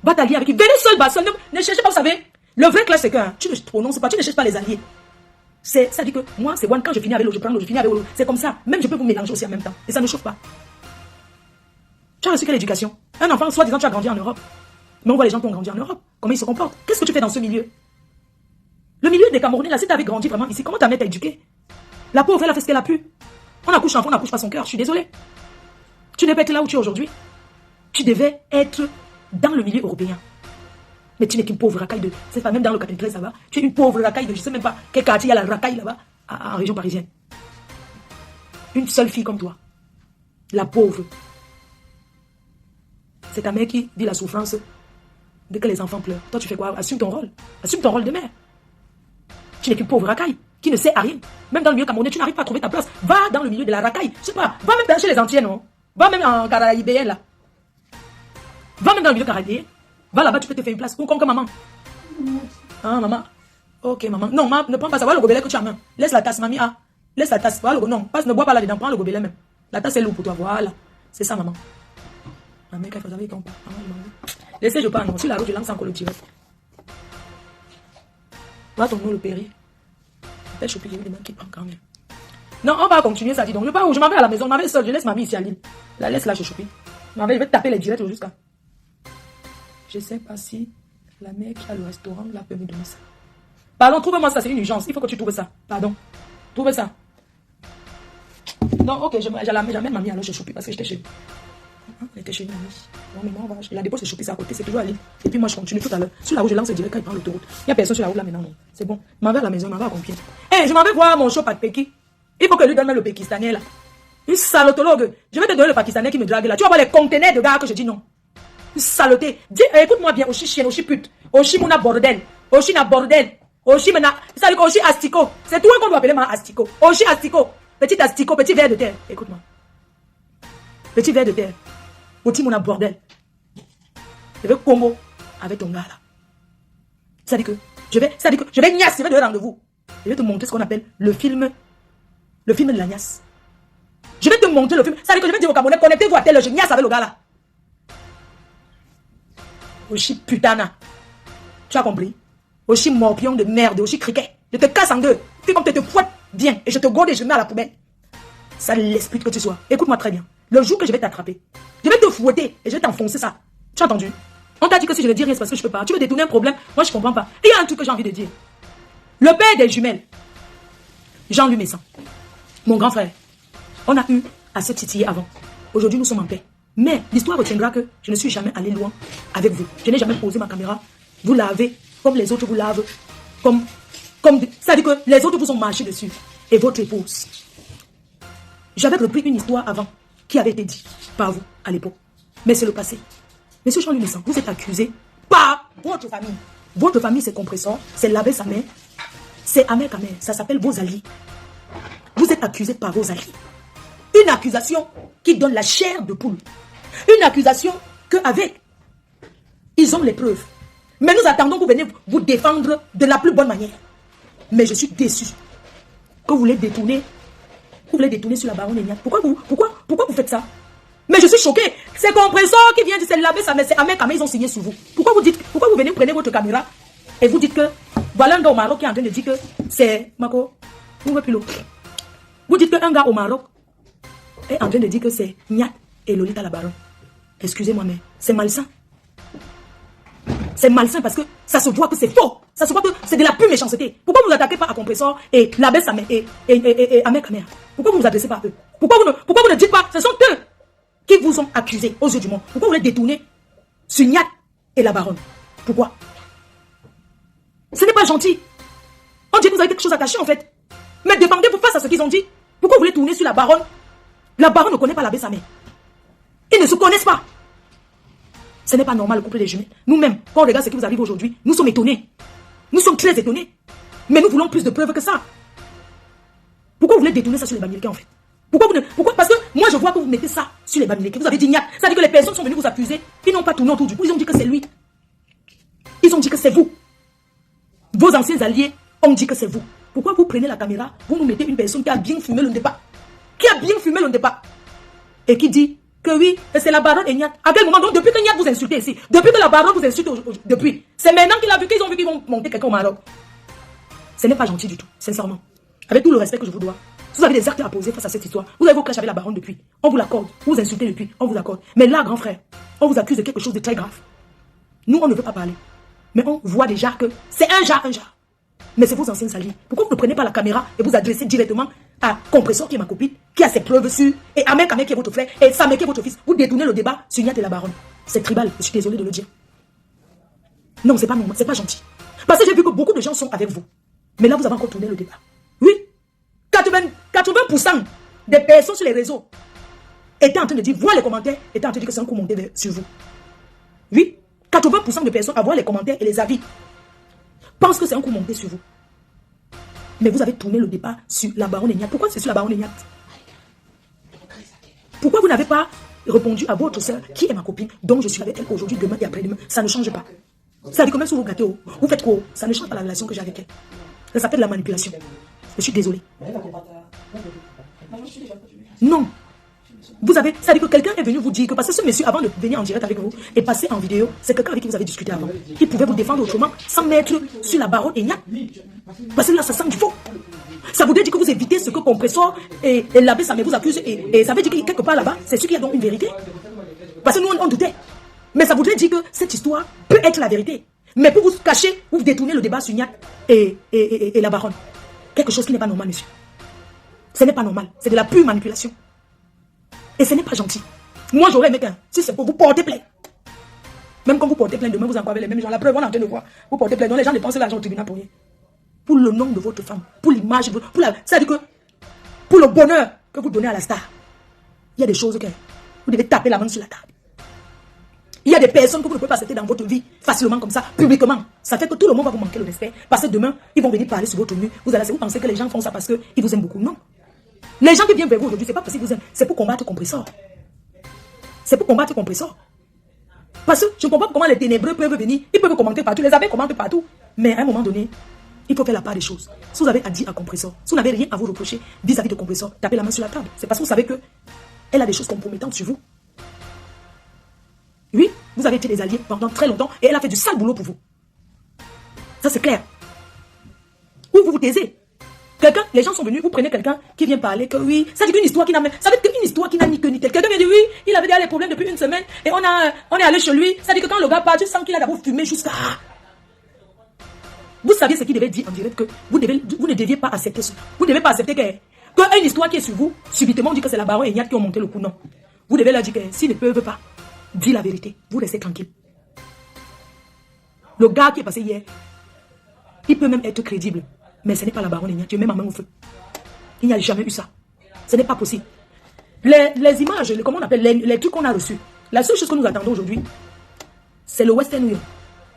Va t'allier avec qui? Venez seul, seul. Ne cherchez pas, vous savez. Le vrai clash, c'est que tu ne prononces pas, tu ne cherches pas les alliés. Ça dit que moi, c'est one, quand je finis avec l'autre, je prends l'autre, je finis avec l'autre. C'est comme ça. Même je peux vous mélanger aussi en même temps. Et ça ne chauffe pas. Tu as reçu quelle éducation? Un enfant, soi-disant, tu as grandi en Europe. Mais on voit les gens qui ont grandi en Europe. Comment ils se comportent? Qu'est-ce que tu fais dans ce milieu? Le milieu des Camerounais, là, si tu avais grandi vraiment ici, comment ta mère t'a éduqué? La pauvre, elle a fait ce qu'elle a pu. On accouche l'enfant, on n'accouche pas son cœur. Je suis désolée. Tu devais être là où tu es aujourd'hui. Tu devais être dans le milieu européen. Mais tu n'es qu'une pauvre racaille de... C'est pas même dans le 93, ça va. Tu es une pauvre racaille de... Je sais même pas quel quartier il y a la racaille là-bas, en région parisienne. Une seule fille comme toi. La pauvre. C'est ta mère qui vit la souffrance dès que les enfants pleurent. Toi, tu fais quoi? Assume ton rôle. Assume ton rôle de mère. Tu n'es qu'une pauvre racaille qui ne sait à rien. Même dans le milieu camerounais, tu n'arrives pas à trouver ta place. Va dans le milieu de la racaille. Je sais pas. Va même chez les Antillais, non? Va même en Caraïbéen, là. Va même dans le milieu caraïbéen. Va là-bas, tu peux te faire une place. Ou comme maman. Ah, maman. Ok, maman. Non, maman, ne prends pas ça. Voilà le gobelet que tu as main. Laisse la tasse, mamie. Ah. Laisse la tasse. Voilà, non, passe, ne bois pas là-dedans. Prends le gobelet même. La tasse est lourde pour toi. Voilà. C'est ça, maman. Maman, qu'elle faisait avec ton pas. Laissez, je parle. Non, sur la route, je lance encore le direct. Va ton nom, le péri. Fais choper les mains qui prennent quand même. Non, on va continuer ça, dis donc. Je pars où? Je m'en vais à la maison. Je m'en vais seule. Je laisse mamie ici à Lille. La laisse là, je choper. Je vais te taper les directs jusqu'à. Je sais pas si la mère qui a le restaurant l'a permis de donner ça. Pardon, trouve-moi ça, c'est une urgence. Il faut que tu trouves ça. Pardon. Trouve ça. Non, ok, j'amène mamie alors je chope parce que j'étais chez lui. Elle était chez lui, mamie. Non, mais moi, la dépôt, c'est choper ça à côté, c'est toujours à Lille. Et puis moi, je continue tout à l'heure. Sur la route, je lance direct quand il prend l'autoroute. Il n'y a personne sur la route là maintenant, non. C'est bon. Je m'en vais à la maison, je m'en vais à Compiègne. Eh, je m'en vais voir mon shop à Péki. Il faut que lui donne le Pakistanais là. Une salotologue. Je vais te donner le Pakistanais qui me drague là. Tu vas voir les conteneurs de gars que je dis non. Une saleté. Dis, écoute-moi bien, Oshi chienne, Oshi pute, Oshi mouna bordel, Oshi na bordel, Oshi mena, ça veut dire Oshi astico. C'est toi qu'on doit appeler ma astico. Oshi astico, petit verre de terre. Écoute-moi. Petit verre de terre. Oshi mouna bordel. Je vais combo avec ton gars là. Ça dit que je vais niasser de rendez-vous. Je vais te montrer ce qu'on appelle le film de la niasse. Je vais te montrer le film. Ça dit que je vais dire au Camerounais, connectez-vous à tel, je niasse avec le gars là. Oshi putana. Tu as compris? Oshi morpion de merde, Oshi criquet. Je te casse en deux. Fais comme tu te fouettes bien et je te gode et je mets à la poubelle. Ça l'esprit que tu sois. Écoute-moi très bien. Le jour que je vais t'attraper, je vais te fouetter et je vais t'enfoncer ça. Tu as entendu? On t'a dit que si je ne dis rien, c'est parce que je peux pas. Tu veux détourner un problème? Moi, je comprends pas. Et il y a un truc que j'ai envie de dire. Le père des jumelles, Jean-Louis Messan, mon grand frère, on a eu à se titiller avant. Aujourd'hui, nous sommes en paix. Mais l'histoire retiendra que je ne suis jamais allé loin avec vous. Je n'ai jamais posé ma caméra. Vous lavez comme les autres vous lavent. Ça dit que les autres vous ont marché dessus. Et votre épouse. J'avais repris une histoire avant qui avait été dite par vous à l'époque. Mais c'est le passé. Monsieur Jean-Louis Messan, vous êtes accusé par votre famille. Votre famille, c'est compresseur, c'est laver sa mère, c'est amer ta mère. Ça s'appelle vos alliés. Vous êtes accusé par vos alliés. Une accusation qui donne la chair de poule. Une accusation qu'avec, ils ont les preuves. Mais nous attendons que vous veniez vous défendre de la plus bonne manière. Mais je suis déçu que vous les détournez. Vous voulez détourner sur la baronne Enya. Pourquoi vous faites ça? Mais je suis choqué. C'est compresseur qui vient de se laver sa mère. C'est Amer Kamé, ils ont signé sur vous. Pourquoi vous venez prenez votre caméra et vous dites que voilà un gars au Maroc qui est en train de dire que c'est Mako. Où va plus l'eau? Vous dites qu'un gars au Maroc est en train de dire que c'est Niat et Lolita la baronne. Excusez-moi, mais c'est malsain. C'est malsain parce que ça se voit que c'est faux. Ça se voit que c'est de la pure méchanceté. Pourquoi vous ne attaquez pas à Compressor et la baisse et Ahmed Kamer? Pourquoi vous ne vous adressez pas à eux? Pourquoi vous ne dites pas, ce sont eux qui vous ont accusé aux yeux du monde? Pourquoi vous les détournez sur Niat et la baronne? Pourquoi? Ce n'est pas gentil. On dit que vous avez quelque chose à cacher en fait. Mais défendez-vous face à ce qu'ils ont dit. Pourquoi vous voulez tourner sur la baronne? La baronne ne connaît pas l'abbé Samé. Ils ne se connaissent pas. Ce n'est pas normal le couple des jumelles. Nous-mêmes, quand on regarde ce qui vous arrive aujourd'hui, nous sommes étonnés. Nous sommes très étonnés. Mais nous voulons plus de preuves que ça. Pourquoi vous voulez détourner ça sur les Bamileke en fait? Pourquoi? Parce que moi je vois que vous mettez ça sur les Bamileke. Vous avez dit Niat. Ça veut dire que les personnes sont venues vous accuser. Ils n'ont pas tourné autour du pot. Ils ont dit que c'est lui. Ils ont dit que c'est vous. Vos anciens alliés ont dit que c'est vous. Pourquoi vous prenez la caméra, vous nous mettez une personne qui a bien fumé le débat, et qui dit que oui, c'est la baronne et Niat. À quel moment? Donc depuis que Niat vous insultez ici, depuis que la baronne vous insulte depuis, c'est maintenant qu'il a vu qu'ils ont vu qu'ils vont monter quelqu'un au Maroc. Ce n'est pas gentil du tout, sincèrement. Avec tout le respect que je vous dois. Vous avez des actes à poser face à cette histoire. Vous avez vos clashs avec la baronne depuis. On vous l'accorde. Vous insultez depuis. On vous accorde. Mais là, grand frère, on vous accuse de quelque chose de très grave. Nous, on ne veut pas parler. Mais on voit déjà que c'est un genre. Mais c'est vos anciens alliés. Pourquoi vous ne prenez pas la caméra et vous adressez directement à Compressor qui est ma copine, qui a ses preuves sur, et Ahmed Kamer qui est votre frère, et Samé qui est votre fils. Vous détournez le débat sur Niat et la baronne. C'est tribal, je suis désolé de le dire. Non, c'est pas normal, c'est pas gentil. Parce que j'ai vu que beaucoup de gens sont avec vous. Mais là, vous avez encore tourné le débat. Oui. 80% des personnes sur les réseaux étaient en train de dire, voir les commentaires, étaient en train de dire que c'est un coup monté sur vous. Oui. 80% de personnes à voir les commentaires et les avis pensent que c'est un coup monté sur vous. Mais vous avez tourné le débat sur la baronne et Niat. Pourquoi c'est sur la baronne et Niat? Pourquoi vous n'avez pas répondu à votre soeur qui est ma copine, dont je suis avec elle aujourd'hui, demain et après-demain? Ça ne change pas. Ça veut dire que même si vous gâtez, vous faites quoi? Ça ne change pas la relation que j'ai avec elle. Ça s'appelle la manipulation. Je suis désolé. Non. Vous avez, ça veut dire que quelqu'un est venu vous dire que parce que ce monsieur, avant de venir en direct avec vous et passer en vidéo, c'est quelqu'un avec qui vous avez discuté avant. Il pouvait vous défendre autrement sans mettre sur la baronne et Niat. Parce que là, ça sent du faux. Ça voudrait dire que vous évitez ce que Compressor et l'abbé Samé vous accusent. Et ça veut dire que quelque part là-bas, c'est sûr qu'il y a donc une vérité. Parce que nous, on doutait. Mais ça voudrait dire que cette histoire peut être la vérité. Mais pour vous cacher, vous détournez le débat sur Niat et la baronne. Quelque chose qui n'est pas normal, monsieur. Ce n'est pas normal. C'est de la pure manipulation. Et ce n'est pas gentil. Moi, j'aurais aimé qu'un, si c'est pour vous porter plainte. Même quand vous portez plainte, demain, vous encore avec les mêmes gens. La preuve, on est en train de voir. Vous portez plainte, donc les gens dépensent l'argent au tribunal pour rien. Pour le nom de votre femme, pour l'image, ça veut dire que pour le bonheur que vous donnez à la star, il y a des choses que vous devez taper la main sur la table. Il y a des personnes que vous ne pouvez pas accepter dans votre vie facilement comme ça, publiquement. Ça fait que tout le monde va vous manquer le respect. Parce que demain, ils vont venir parler sur votre mur. Vous pensez que les gens font ça parce qu'ils vous aiment beaucoup. Non. Les gens qui viennent vers vous aujourd'hui, ce n'est pas parce qu'ils vous aiment. C'est pour combattre Compressor. C'est pour combattre Compressor. Parce que je ne comprends pas comment les ténébreux peuvent venir. Ils peuvent commenter partout. Les abbés commentent partout. Mais à un moment donné, il faut faire la part des choses. Si vous avez à dire à Compressor, si vous n'avez rien à vous reprocher vis-à-vis de Compressor, tapez la main sur la table. C'est parce que vous savez qu'elle a des choses compromettantes sur vous. Oui, vous avez été des alliés pendant très longtemps et elle a fait du sale boulot pour vous. Ça, c'est clair. Ou vous vous taisez. Les gens sont venus, vous prenez quelqu'un qui vient parler que oui, ça dit qu'une histoire qui n'a même, ça veut dire qu'une histoire qui n'a ni queue ni tête. Quelqu'un vient dire oui, il avait déjà des problèmes depuis une semaine et on est allé chez lui. Ça dit que quand le gars part, tu sens qu'il a d'abord fumé jusqu'à. Vous saviez ce qu'il devait dire en direct que vous ne deviez pas accepter ça. Vous ne devez pas accepter qu'une histoire qui est sur vous, subitement on dit que c'est la baronne et Niat qui ont monté le coup. Non. Vous devez leur dire que s'ils ne peuvent pas dire la vérité, vous restez tranquille. Le gars qui est passé hier, il peut même être crédible. Mais ce n'est pas la baronne et Niat, tu mets ma main au feu. Il n'y a jamais eu ça. Ce n'est pas possible. Les images, comment on appelle, les trucs qu'on a reçus, la seule chose que nous attendons aujourd'hui, c'est le Western Union,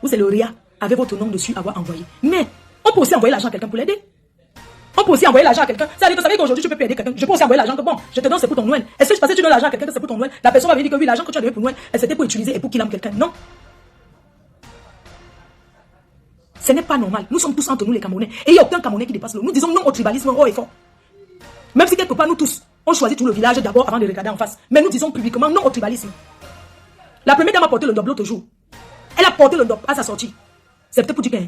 ou c'est le RIA, avec votre nom dessus, avoir envoyé. Mais, on peut aussi envoyer l'argent à quelqu'un pour l'aider. On peut aussi envoyer l'argent à quelqu'un. Ça veut dire que ça veut dire qu'aujourd'hui, tu peux aider quelqu'un. Je peux aussi envoyer l'argent que bon, je te donne, c'est pour ton Noël. Est-ce que parce que tu donnes l'argent à quelqu'un que c'est pour ton Noël, la personne va venir dire que oui, l'argent que tu as donné pour Noël, c'était pour utiliser et pour qu'il aime quelqu'un. Non. Ce n'est pas normal. Nous sommes tous entre nous les Camerounais. Et il n'y a aucun Camerounais qui dépasse le. Nous disons non au tribalisme haut et fort. Même si quelque part nous tous, on choisit tout le village d'abord avant de regarder en face. Mais nous disons publiquement non au tribalisme. La première dame a porté le ndop l'autre jour. Elle a porté le ndop à sa sortie. C'est peut-être pour dire que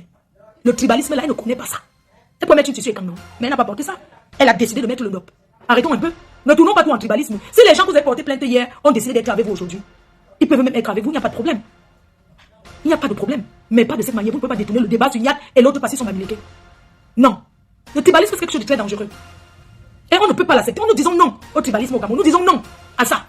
le tribalisme là, elle ne connaît pas ça. Elle peut mettre une tissu et canon. Mais elle n'a pas porté ça. Elle a décidé de mettre le ndop. Arrêtons un peu. Ne tournons pas tout en tribalisme. Si les gens que vous avez porté plainte hier ont décidé d'être avec vous aujourd'hui, ils peuvent même être avec vous, il n'y a pas de problème. Il n'y a pas de problème. Mais pas de cette manière. Vous ne pouvez pas détourner le débat sur Niat et l'autre passer son bamileke. Non. Le tribalisme, c'est quelque chose de très dangereux. Et on ne peut pas l'accepter. Nous disons non au tribalisme au Cameroun. Nous disons non à ça.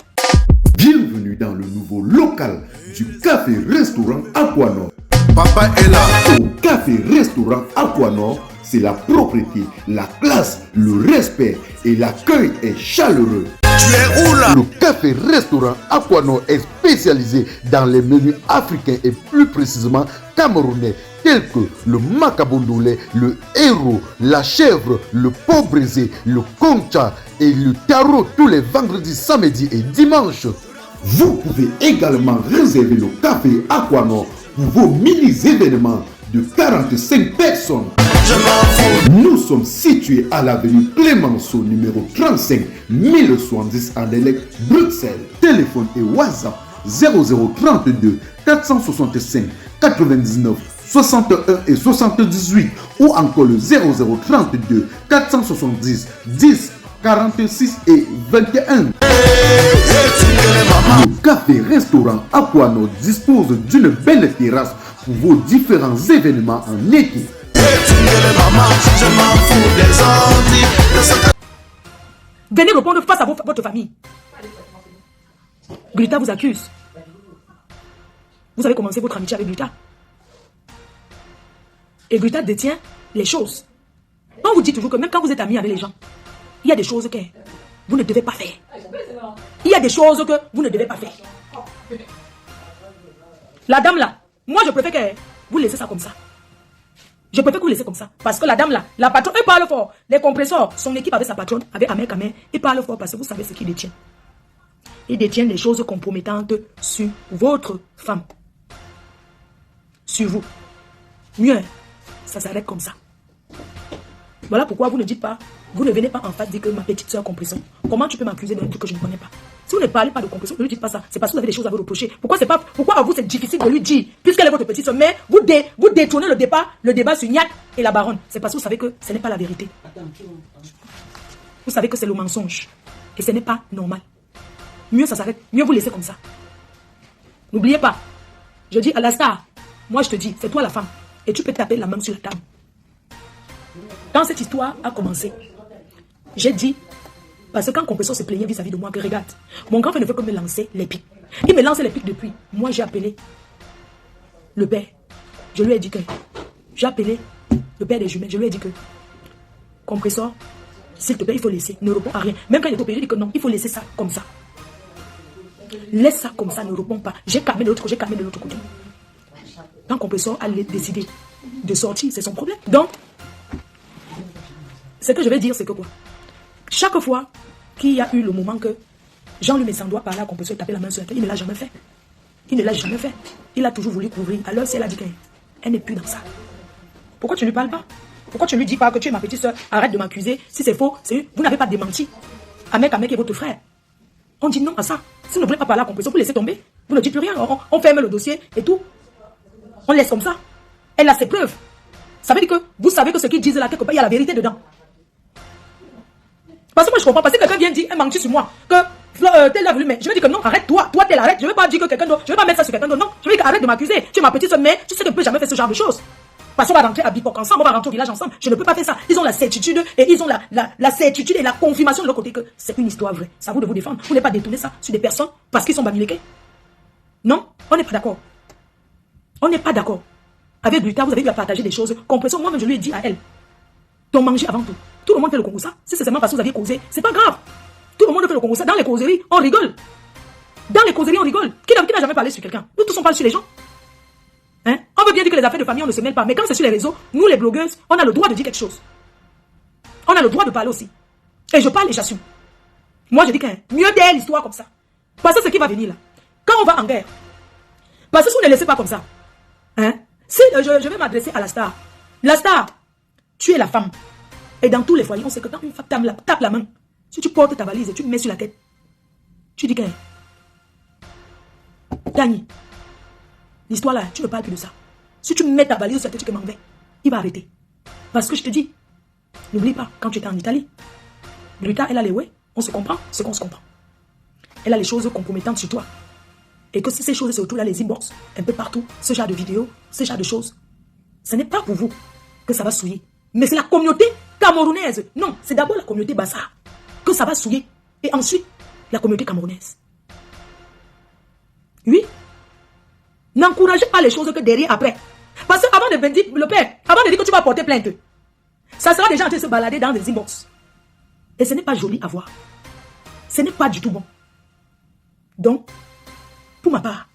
Bienvenue dans le nouveau local du café-restaurant Aquanor. Papa est là. Au café-restaurant Aquanor, c'est la propreté, la classe, le respect et l'accueil est chaleureux. Tu es où là? Le café-restaurant Aquanor est spécialisé dans les menus africains et plus précisément camerounais tels que le macabondolé, le héros, la chèvre, le pot brisé, le concha et le tarot tous les vendredis, samedis et dimanches. Vous pouvez également réserver le café Aquanor pour vos mini-événements de 45 personnes. Je m'en fous. Nous sommes situés à l'avenue Clémenceau, numéro 35, 1070 en Delec, Bruxelles. Téléphone et WhatsApp 0032 465 99 61 et 78 ou encore le 0032 470 10 46 et 21. Le café-restaurant Aquanor dispose d'une belle terrasse pour vos différents événements en été. Venez répondre face à votre famille. Gluta vous accuse. Vous avez commencé votre amitié avec Gluta. Et Gluta détient les choses. On vous dit toujours que même quand vous êtes amis avec les gens, il y a des choses que vous ne devez pas faire. Il y a des choses que vous ne devez pas faire. La dame là, moi je préfère que vous laissez ça comme ça. Je préfère que vous laissez comme ça. Parce que la dame là, la patronne, elle parle fort. Les compresseurs, son équipe avec sa patronne, avec Amer Kamer, ils parlent fort parce que vous savez ce qu'ils détiennent. Ils détiennent des choses compromettantes sur votre femme. Sur vous. Mieux, ça s'arrête comme ça. Voilà pourquoi vous ne dites pas, vous ne venez pas en face dire que ma petite soeur compression. Comment tu peux m'accuser d'un truc que je ne connais pas? Si vous ne parlez pas de compression, ne lui dites pas ça. C'est parce que vous avez des choses à vous reprocher. Pourquoi à vous c'est difficile de lui dire, puisqu'elle est votre petite soeur, mais vous détournez le débat sur Niat et la baronne. C'est parce que vous savez que ce n'est pas la vérité. Vous savez que c'est le mensonge. Et ce n'est pas normal. Mieux ça s'arrête, mieux vous laissez comme ça. N'oubliez pas, je dis à la star, moi je te dis, c'est toi la femme. Et tu peux taper la main sur la table. Quand cette histoire a commencé, j'ai dit, parce que quand Compresseur se plaignait vis-à-vis de moi, que regarde, mon grand frère ne veut que me lancer les pics. Il me lançait les pics depuis. Moi, j'ai appelé le père. Je lui ai dit que, j'ai appelé le père des jumelles. Je lui ai dit que, Compresseur, s'il te plaît, il faut laisser. Ne réponds à rien. Même quand il est opéré, il dit que non, il faut laisser ça comme ça. Laisse ça comme ça, ne réponds pas. J'ai calmé de l'autre côté. Quand Compresseur a décidé de sortir, c'est son problème. Donc, ce que je vais dire, c'est que quoi? Chaque fois qu'il y a eu le moment que Jean-Louis Messandois parlait à Compresseur et tapait la main sur la tête, il ne l'a jamais fait. Il a toujours voulu couvrir. Alors si elle a dit qu'elle n'est plus dans ça. Pourquoi tu ne lui parles pas? Pourquoi tu ne lui dis pas que tu es ma petite soeur? Arrête de m'accuser. Si c'est faux, vous n'avez pas démenti. Amek est votre frère. On dit non à ça. Si vous ne voulez pas parler à Compresseur, vous laissez tomber. Vous ne dites plus rien. On ferme le dossier et tout. On laisse comme ça. Elle a ses preuves. Ça veut dire que vous savez que ce qu'ils disent là, quelque part, il y a la vérité dedans. Parce que moi je comprends, parce que quelqu'un vient dire, elle mentit sur moi, que tel a voulu, mais je vais dire que non, arrête, toi tel arrête, je ne vais pas dire que quelqu'un d'autre, je ne vais pas mettre ça sur quelqu'un d'autre, non, je vais dire arrête de m'accuser, tu es ma petite soeur, mais tu sais que je ne peux jamais faire ce genre de choses. Parce qu'on va rentrer à Bipok ensemble, on va rentrer au village ensemble, je ne peux pas faire ça. Ils ont la certitude, et ils ont la certitude et la confirmation de leur côté que c'est une histoire vraie. Ça vous de vous défendre, vous n'avez pas détourner ça sur des personnes parce qu'ils sont bamilekés. Non, on n'est pas d'accord. On n'est pas d'accord. Avec Gluta, vous avez dû partager des choses. Compresseur, moi-même je lui ai dit à elle, ton manger avant tout. Tout le monde fait le Congo ça. Si c'est seulement parce que vous aviez causé, c'est pas grave. Tout le monde fait le Congo ça. Dans les causeries, on rigole. Dans les causeries, on rigole. Qui n'a jamais parlé sur quelqu'un? Nous tous on parle sur les gens. Hein? On veut bien dire que les affaires de famille, on ne se mêle pas. Mais quand c'est sur les réseaux, nous les blogueuses, on a le droit de dire quelque chose. On a le droit de parler aussi. Et je parle et j'assume. Moi je dis que mieux d'elle l'histoire comme ça. Parce que ce qui va venir là, quand on va en guerre, parce que si vous ne laissez pas comme ça, hein? Si je vais m'adresser à la star. La star, tu es la femme. Et dans tous les foyers, on sait que quand une femme tape la main, si tu portes ta valise et tu me mets sur la tête, tu dis que Dani, l'histoire là, tu ne parles plus de ça. Si tu me mets ta valise sur la tête, tu m'en vais, il va arrêter. Parce que je te dis, n'oublie pas, quand tu étais en Italie, Greta, elle a les ouais, on se comprend, ce qu'on se comprend. Elle a les choses compromettantes sur toi. Et que si ces choses se retrouvent là, les inbox, un peu partout, ce genre de vidéos, ce genre de choses, ce n'est pas pour vous que ça va souiller. Mais c'est la communauté camerounaise. Non, c'est d'abord la communauté Bassar que ça va souiller. Et ensuite, la communauté camerounaise. Oui. N'encouragez pas les choses que derrière, après. Parce que avant de dire, le père, avant de dire que tu vas porter plainte, ça sera déjà en train de se balader dans des inbox. Et ce n'est pas joli à voir. Ce n'est pas du tout bon. Donc, pour ma part,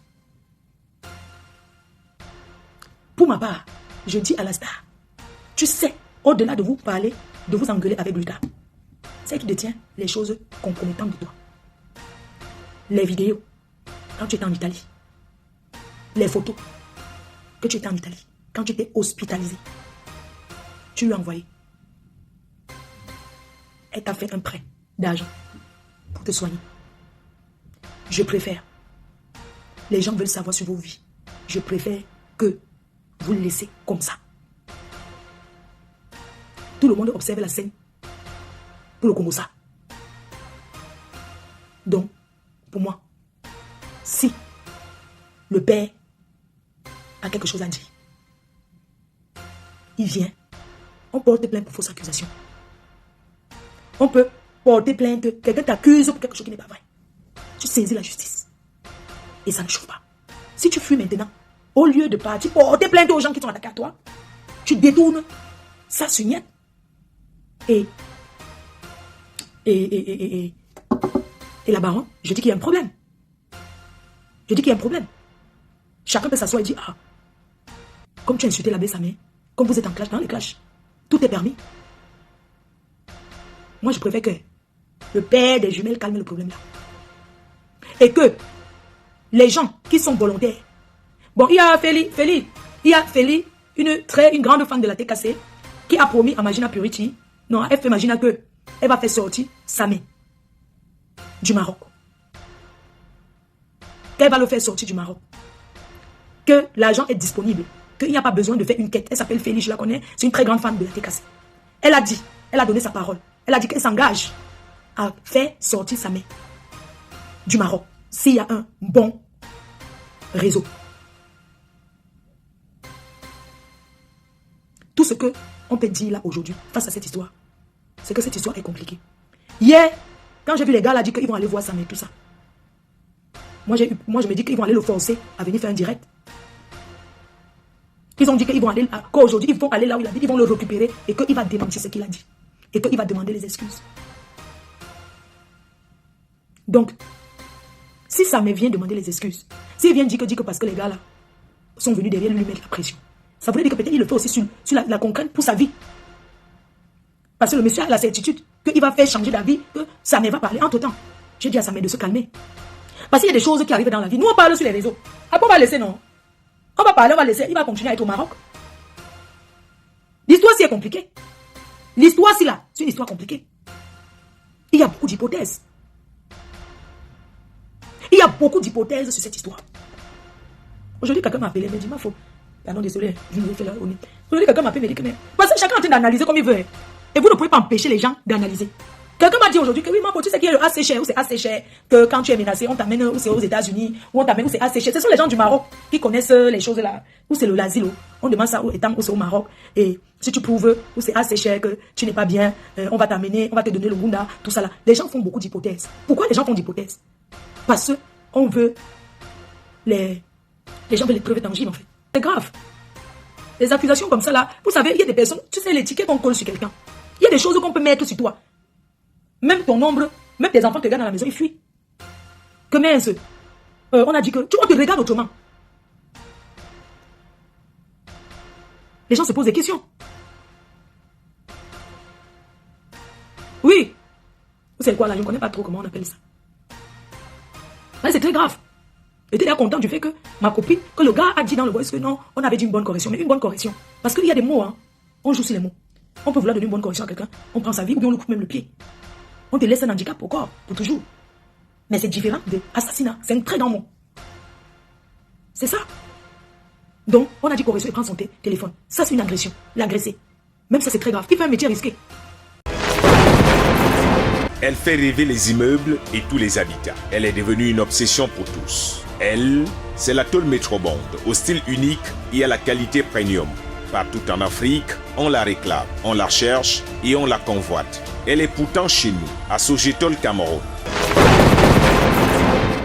je dis à la star, tu sais, au-delà de vous parler, de vous engueuler avec Lucas, c'est qui détient les choses compromettantes de toi. Les vidéos, quand tu étais en Italie. Les photos que tu étais en Italie, quand tu étais hospitalisé. Tu lui as envoyé. Elle t'a fait un prêt d'argent pour te soigner. Je préfère. Les gens veulent savoir sur vos vies. Je préfère que vous le laissez comme ça. Tout le monde observe la scène pour le Congo ça. Donc, pour moi, si le père a quelque chose à dire, il vient, on porte plainte pour fausse accusation. On peut porter plainte, quelqu'un t'accuse pour quelque chose qui n'est pas vrai. Tu saisis la justice. Et ça ne chauffe pas. Si tu fuis maintenant, au lieu de partir porter plainte aux gens qui sont attaqués à toi, tu détournes ça sur net. Et là-bas, je dis qu'il y a un problème. Je dis qu'il y a un problème. Chacun peut s'asseoir et dire, ah, comme tu as insulté l'abbé Samé, comme vous êtes en clash, dans les clashs, tout est permis. Moi, je préfère que le père des jumelles calme le problème là. Et que les gens qui sont volontaires. Bon, il y a Félie, une grande fan de la TKC, qui a promis à Magina Purity, non, elle fait Magina que elle va faire sortir Samé du Maroc. Qu'elle va le faire sortir du Maroc. Que l'argent est disponible. Qu'il n'y a pas besoin de faire une quête. Elle s'appelle Félie, je la connais. C'est une très grande fan de la TKC. Elle a dit, elle a donné sa parole. Elle a dit qu'elle s'engage à faire sortir Samé du Maroc. S'il y a un bon réseau. Tout ce qu'on peut dire là aujourd'hui, face à cette histoire, c'est que cette histoire est compliquée. Hier, quand j'ai vu les gars là dire qu'ils vont aller voir Samé, tout ça, moi je me dis qu'ils vont aller le forcer à venir faire un direct. Ils ont dit qu'ils vont aller, qu'aujourd'hui ils vont aller là où il a dit, ils vont le récupérer et qu'il va démentir ce qu'il a dit. Et qu'il va demander les excuses. Donc, si Samé vient demander les excuses, s'il vient dire que parce que les gars là sont venus derrière lui mettre la pression, ça voulait dire que peut-être il le fait aussi sur la contrainte pour sa vie. Parce que le monsieur a la certitude qu'il va faire changer d'avis, que Samé va parler entre temps. J'ai dit à Samé de se calmer. Parce qu'il y a des choses qui arrivent dans la vie. Nous on parle sur les réseaux. Après on va laisser, non? On va parler, on va laisser, il va continuer à être au Maroc. L'histoire si est compliquée. L'histoire si là, c'est une histoire compliquée. Il y a beaucoup d'hypothèses. Il y a beaucoup d'hypothèses sur cette histoire. Aujourd'hui, quelqu'un m'a appelé, il m'a dit, ma faute. Pardon, désolé, je me fais la honnête. Aujourd'hui, quelqu'un m'a appelé, il m'a dit que mais... Parce que chacun est en train d'analyser comme il veut. Et vous ne pouvez pas empêcher les gens d'analyser. Quelqu'un m'a dit aujourd'hui que oui, tu sais qu'il y a le assez cher, ou c'est assez cher, que quand tu es menacé, on t'amène, ou c'est aux États-Unis, ou on t'amène, ou c'est assez cher. Ce sont les gens du Maroc qui connaissent les choses là, ou c'est l'asile, on demande ça, ou c'est au Maroc. Et si tu prouves, ou c'est assez cher, que tu n'es pas bien, on va t'amener, on va te donner le Gunda, tout ça là. Les gens font beaucoup d'hypothèses. Pourquoi les gens font d'hypothèses? Parce qu'on veut les gens veulent les preuves tangibles en fait. C'est grave. Les accusations comme ça là, vous savez, il y a des personnes, tu sais l'étiquette qu'on colle sur quelqu'un. Il y a des choses qu'on peut mettre sur toi. Même ton ombre, même tes enfants te regardent dans la maison, ils fuient. Que mince, on a dit que on te regarde autrement. Les gens se posent des questions. Oui. C'est quoi là? Je ne connais pas trop comment on appelle ça. Là, c'est très grave. J'étais là content du fait que ma copine, que le gars a dit dans le voice que non, on avait dit une bonne correction. Mais une bonne correction. Parce qu'il y a des mots, hein. On joue sur les mots. On peut vouloir donner une bonne correction à quelqu'un. On prend sa vie ou bien on lui coupe même le pied. On te laisse un handicap au corps, pour toujours. Mais c'est différent de assassinat. C'est un très grand mot. C'est ça. Donc, on a dit correction et prend son téléphone. Ça, c'est une agression. L'agresser. Même ça, c'est très grave. Il fait un métier risqué. Elle fait rêver les immeubles et tous les habitats. Elle est devenue une obsession pour tous. Elle, c'est la tôle Metrobond, au style unique et à la qualité premium. Partout en Afrique, on la réclame, on la cherche et on la convoite. Elle est pourtant chez nous, à Sogetol Cameroun.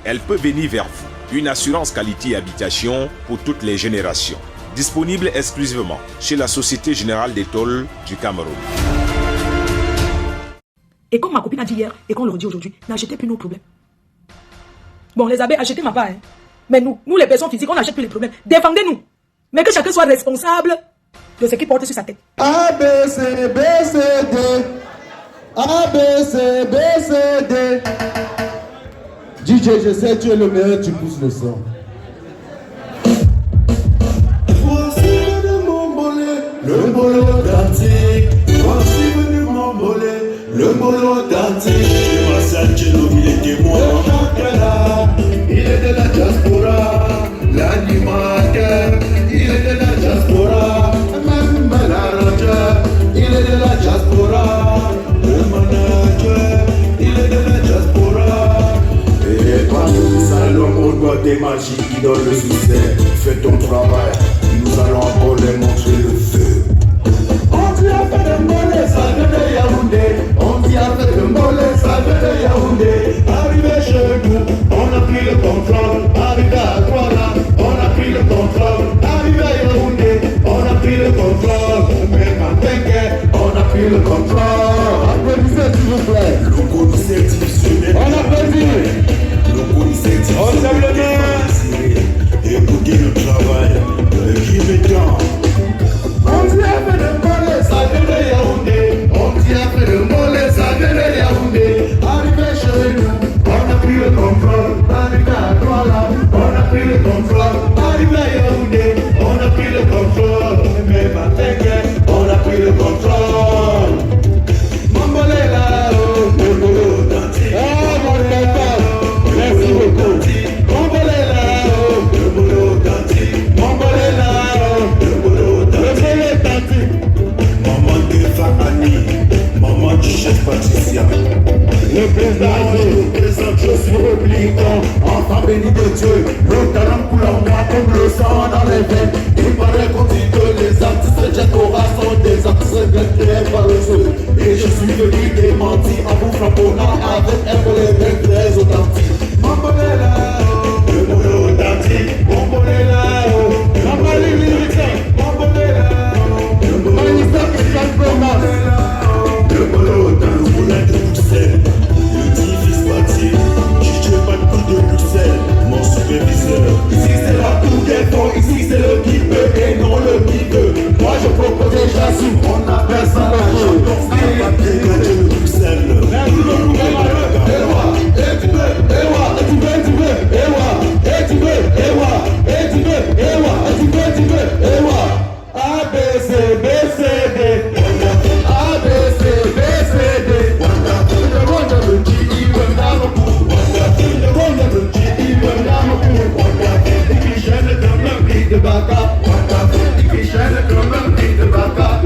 Elle peut venir vers vous. Une assurance qualité habitation pour toutes les générations. Disponible exclusivement chez la Société Générale des Tôles du Cameroun. Et comme ma copine a dit hier, et qu'on le redit aujourd'hui, n'achetez plus nos problèmes. Bon, les abbés, achetez ma part. Hein. Mais nous les personnes physiques, on n'achète plus les problèmes. Défendez-nous. Mais que chacun soit responsable de ce qu'il porte sur sa tête. A, B, C, B, C, D. A, B, C, B, C, D. DJ, je sais, tu es le meilleur, tu pousses le son. Voici venu m'emboler, le bolo authentique. Voici venu m'emboler, le bolo authentique. Marcel Tchelou, il est témoin. Il est de la diaspora, l'animateur. Il est de la diaspora, même manager. Il est de la diaspora, le manager. Il est de la diaspora. Et quand nous allons au doigt des magies qui donnent le succès, fais ton travail, nous allons encore les montrer le feu. On dit à faire de mollet, ça vient de Yaoundé. On dit à faire de mollet, ça vient de Yaoundé. Arrivé chez nous, on a pris le contrôle. Arrivé à Douala, on a pris le contrôle. Arrivé à Yaoundé, on a pris le contrôle. Même à Tengue, on a pris le contrôle. Applaudissez s'il vous plaît. Le code certifié. On applaudit. Le code certifié. On lève les mains. Écoutez le travail. Qui met temps. On dit après le mollet, ça vient de Yaoundé. On dit après le mollet, ça vient de Yaoundé. Arrivé chez nous, on a pris le contrôle. Arrivé à Douala, on a pris le contrôle. Arrivé à Yaoundé, on a pris le contrôle. Même à Tengue, on a pris le contrôle. Mambolé là, oh, le bolo authentique. Oh mon papa, merci beaucoup. Mambolé là, oh, le bolo authentique. Mambolé là, oh, le bolo authentique. Maman de Fahani, maman du chef Patricia. Le président, je suis républicain, enfant béni de Dieu. Le talent couleur noir comme le sang dans les veines. Il paraît qu'on dit que les artistes Djakora sont des artistes créés par le feu. Et je suis venu démentir en vous frapponnant avec un volet très authentique. Mambolé là, oh, le bolo authentique. Mambolé là, oh, mambolé là, oh, le bolo authentique. Le bolo dans le moulin de Bruxelles. Le difficile parti, je pas de coup de Bruxelles. Mon superviseur. Ici c'est la tour des fonds, ici c'est le qui peut et non le qui veut. Moi je propose déjà sous, on appelle ça la champion. C'est pas bien gagné de Bruxelles. Merci beaucoup, et tu veux, et tu veux, et tu veux, et tu veux, et tu veux, A, B, C, B, C, D. A, B, C, B, C, D. The wonderful G, even down the pool. The wonderful G, even down the pool. If you share the drum and beat the back up. If you share the drum and beat the back up.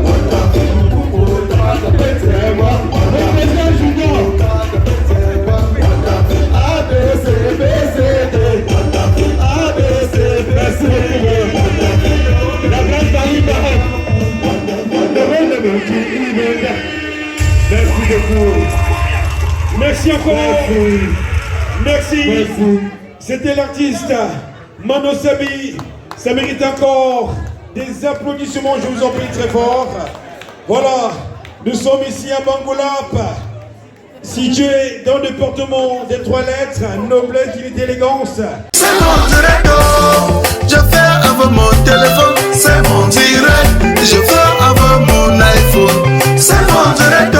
A, B, C, B, C, D. A, B, C, B, C, D. La grande famille merci beaucoup. Merci encore. Merci. C'était l'artiste Mano Sabi. Ça mérite encore des applaudissements, je vous en prie très fort. Voilà, nous sommes ici à Bangolap, situé dans le département des 3 lettres, noblesse, dignité, élégance. C'est mon direct, je fais avec mon téléphone. C'est mon direct, je fais avec mon iPhone. C'est mon direct,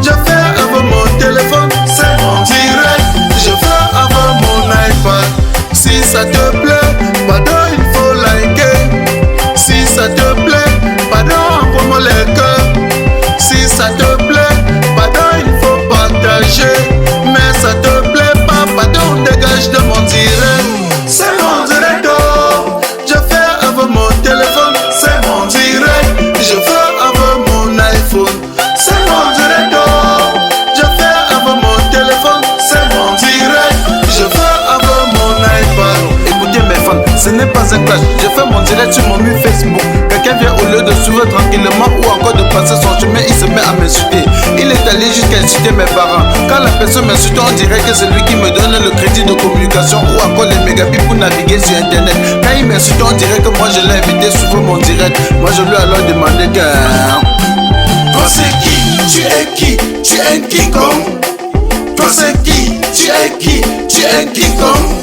je fais avec mon téléphone. C'est mon direct, je fais avec mon iPad. Si ça te plaît, pardon, il faut liker. Si ça te plaît, pardon, envoie-moi les cœurs. Si ça te plaît, pardon, il faut partager. Mais ça te plaît pas, pardon, dégage de mon direct. C'est mon direct, je fais avec mon téléphone. C'est mon direct, je fais avec mon iPhone. C'est mon direct, je fais il est allé jusqu'à insulter mes parents. Quand la personne m'insulte, on dirait que c'est lui qui me donne le crédit de communication ou encore les mégabits pour naviguer sur internet. Quand il m'insulte, on dirait que moi je l'ai invité sur mon direct. Moi je lui ai alors demandé que... Toi c'est qui? Tu es qui? Tu es un King Kong. Toi c'est qui? Tu es qui? Tu es un King Kong.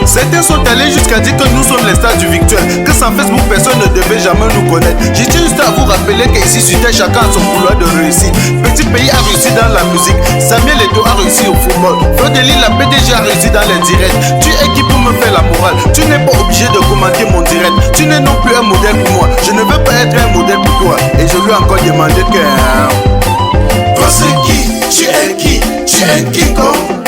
Certains sont allés jusqu'à dire que nous sommes les stars du virtuel, que sans Facebook personne ne devait jamais nous connaître. J'ai juste à vous rappeler qu'ici sur Terre chacun a son couloir de réussite. Petit pays a réussi dans la musique, Samuel Eto'o a réussi au football, Fodeli la PDG a réussi dans les directs. Tu es qui pour me faire la morale? Tu n'es pas obligé de commenter mon direct. Tu n'es non plus un modèle pour moi, je ne veux pas être un modèle pour toi. Et je lui ai encore demandé que... Toi c'est qui? Tu es qui? Tu es un King Kong.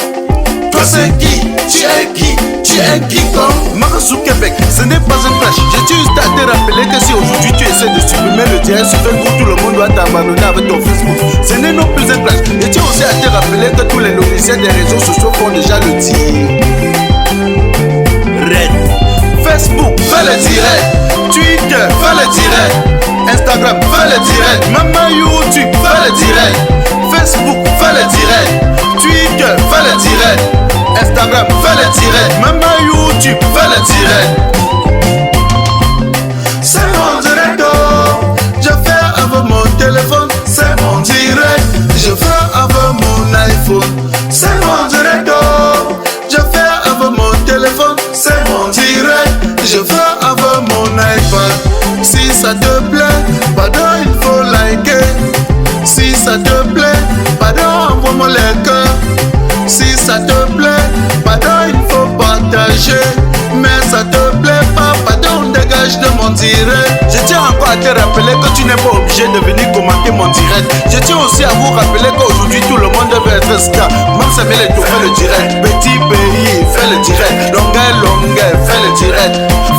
Toi c'est qui? Tu es qui? Tu es un King Kong. Marasou Québec, ce n'est pas un flash. J'ai juste à te rappeler que si aujourd'hui tu essaies de supprimer le direct sur Facebook, tout le monde doit t'abandonner avec ton Facebook. Ce n'est non plus un flash. Et tu aussi à te rappeler que tous les logiciels des réseaux sociaux font déjà le tir. Red. Facebook, fais le direct. Twitter, fais le direct. Instagram, fais le direct. Maman YouTube, fais le direct. Facebook, fais le direct. Twitter, fais le direct. Instagram, fais le direct. Maman YouTube, fais le direct. C'est mon direct, oh. Je fais avec mon téléphone. C'est mon direct. Je fais avec mon iPhone. C'est mon direct, oh. Je fais avec mon téléphone. C'est mon direct. Je fais avec mon iPad. Si ça te plaît, pardon, il faut liker. Si ça te plaît, pardon, envoie-moi les cœurs. Si ça te plaît, pardon, il faut partager. Mais ça te plaît pas, pardon, dégage de mon direct. Je tiens encore à te rappeler que tu n'es pas obligé de venir commenter mon direct. Je tiens aussi à vous rappeler qu'aujourd'hui tout le monde veut être star. Même Samuel Eto'o fait le direct. Petit pays fait le direct. Longueuil fait le direct.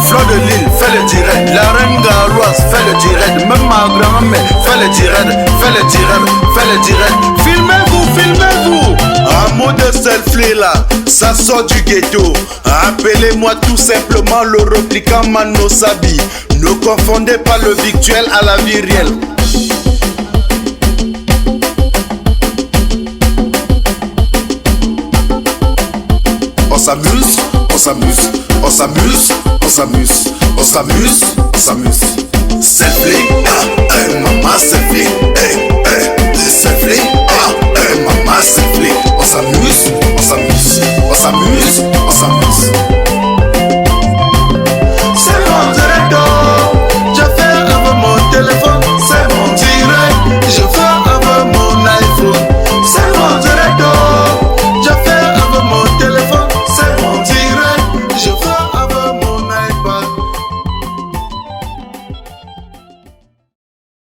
Fleur de Lille fait le direct. La reine Galoise fait le direct. Même ma grand-mère fait le direct. Fait le direct. Fait le direct. Filmez-vous, filmez-vous. Un mot de selfie là, ça sort du ghetto. Appelez-moi tout simplement le replicant Mano Sabi. Ne confondez pas le virtuel à la vie réelle. On s'amuse, on s'amuse, on s'amuse, on s'amuse, on s'amuse, on s'amuse. Selfie, maman selfie.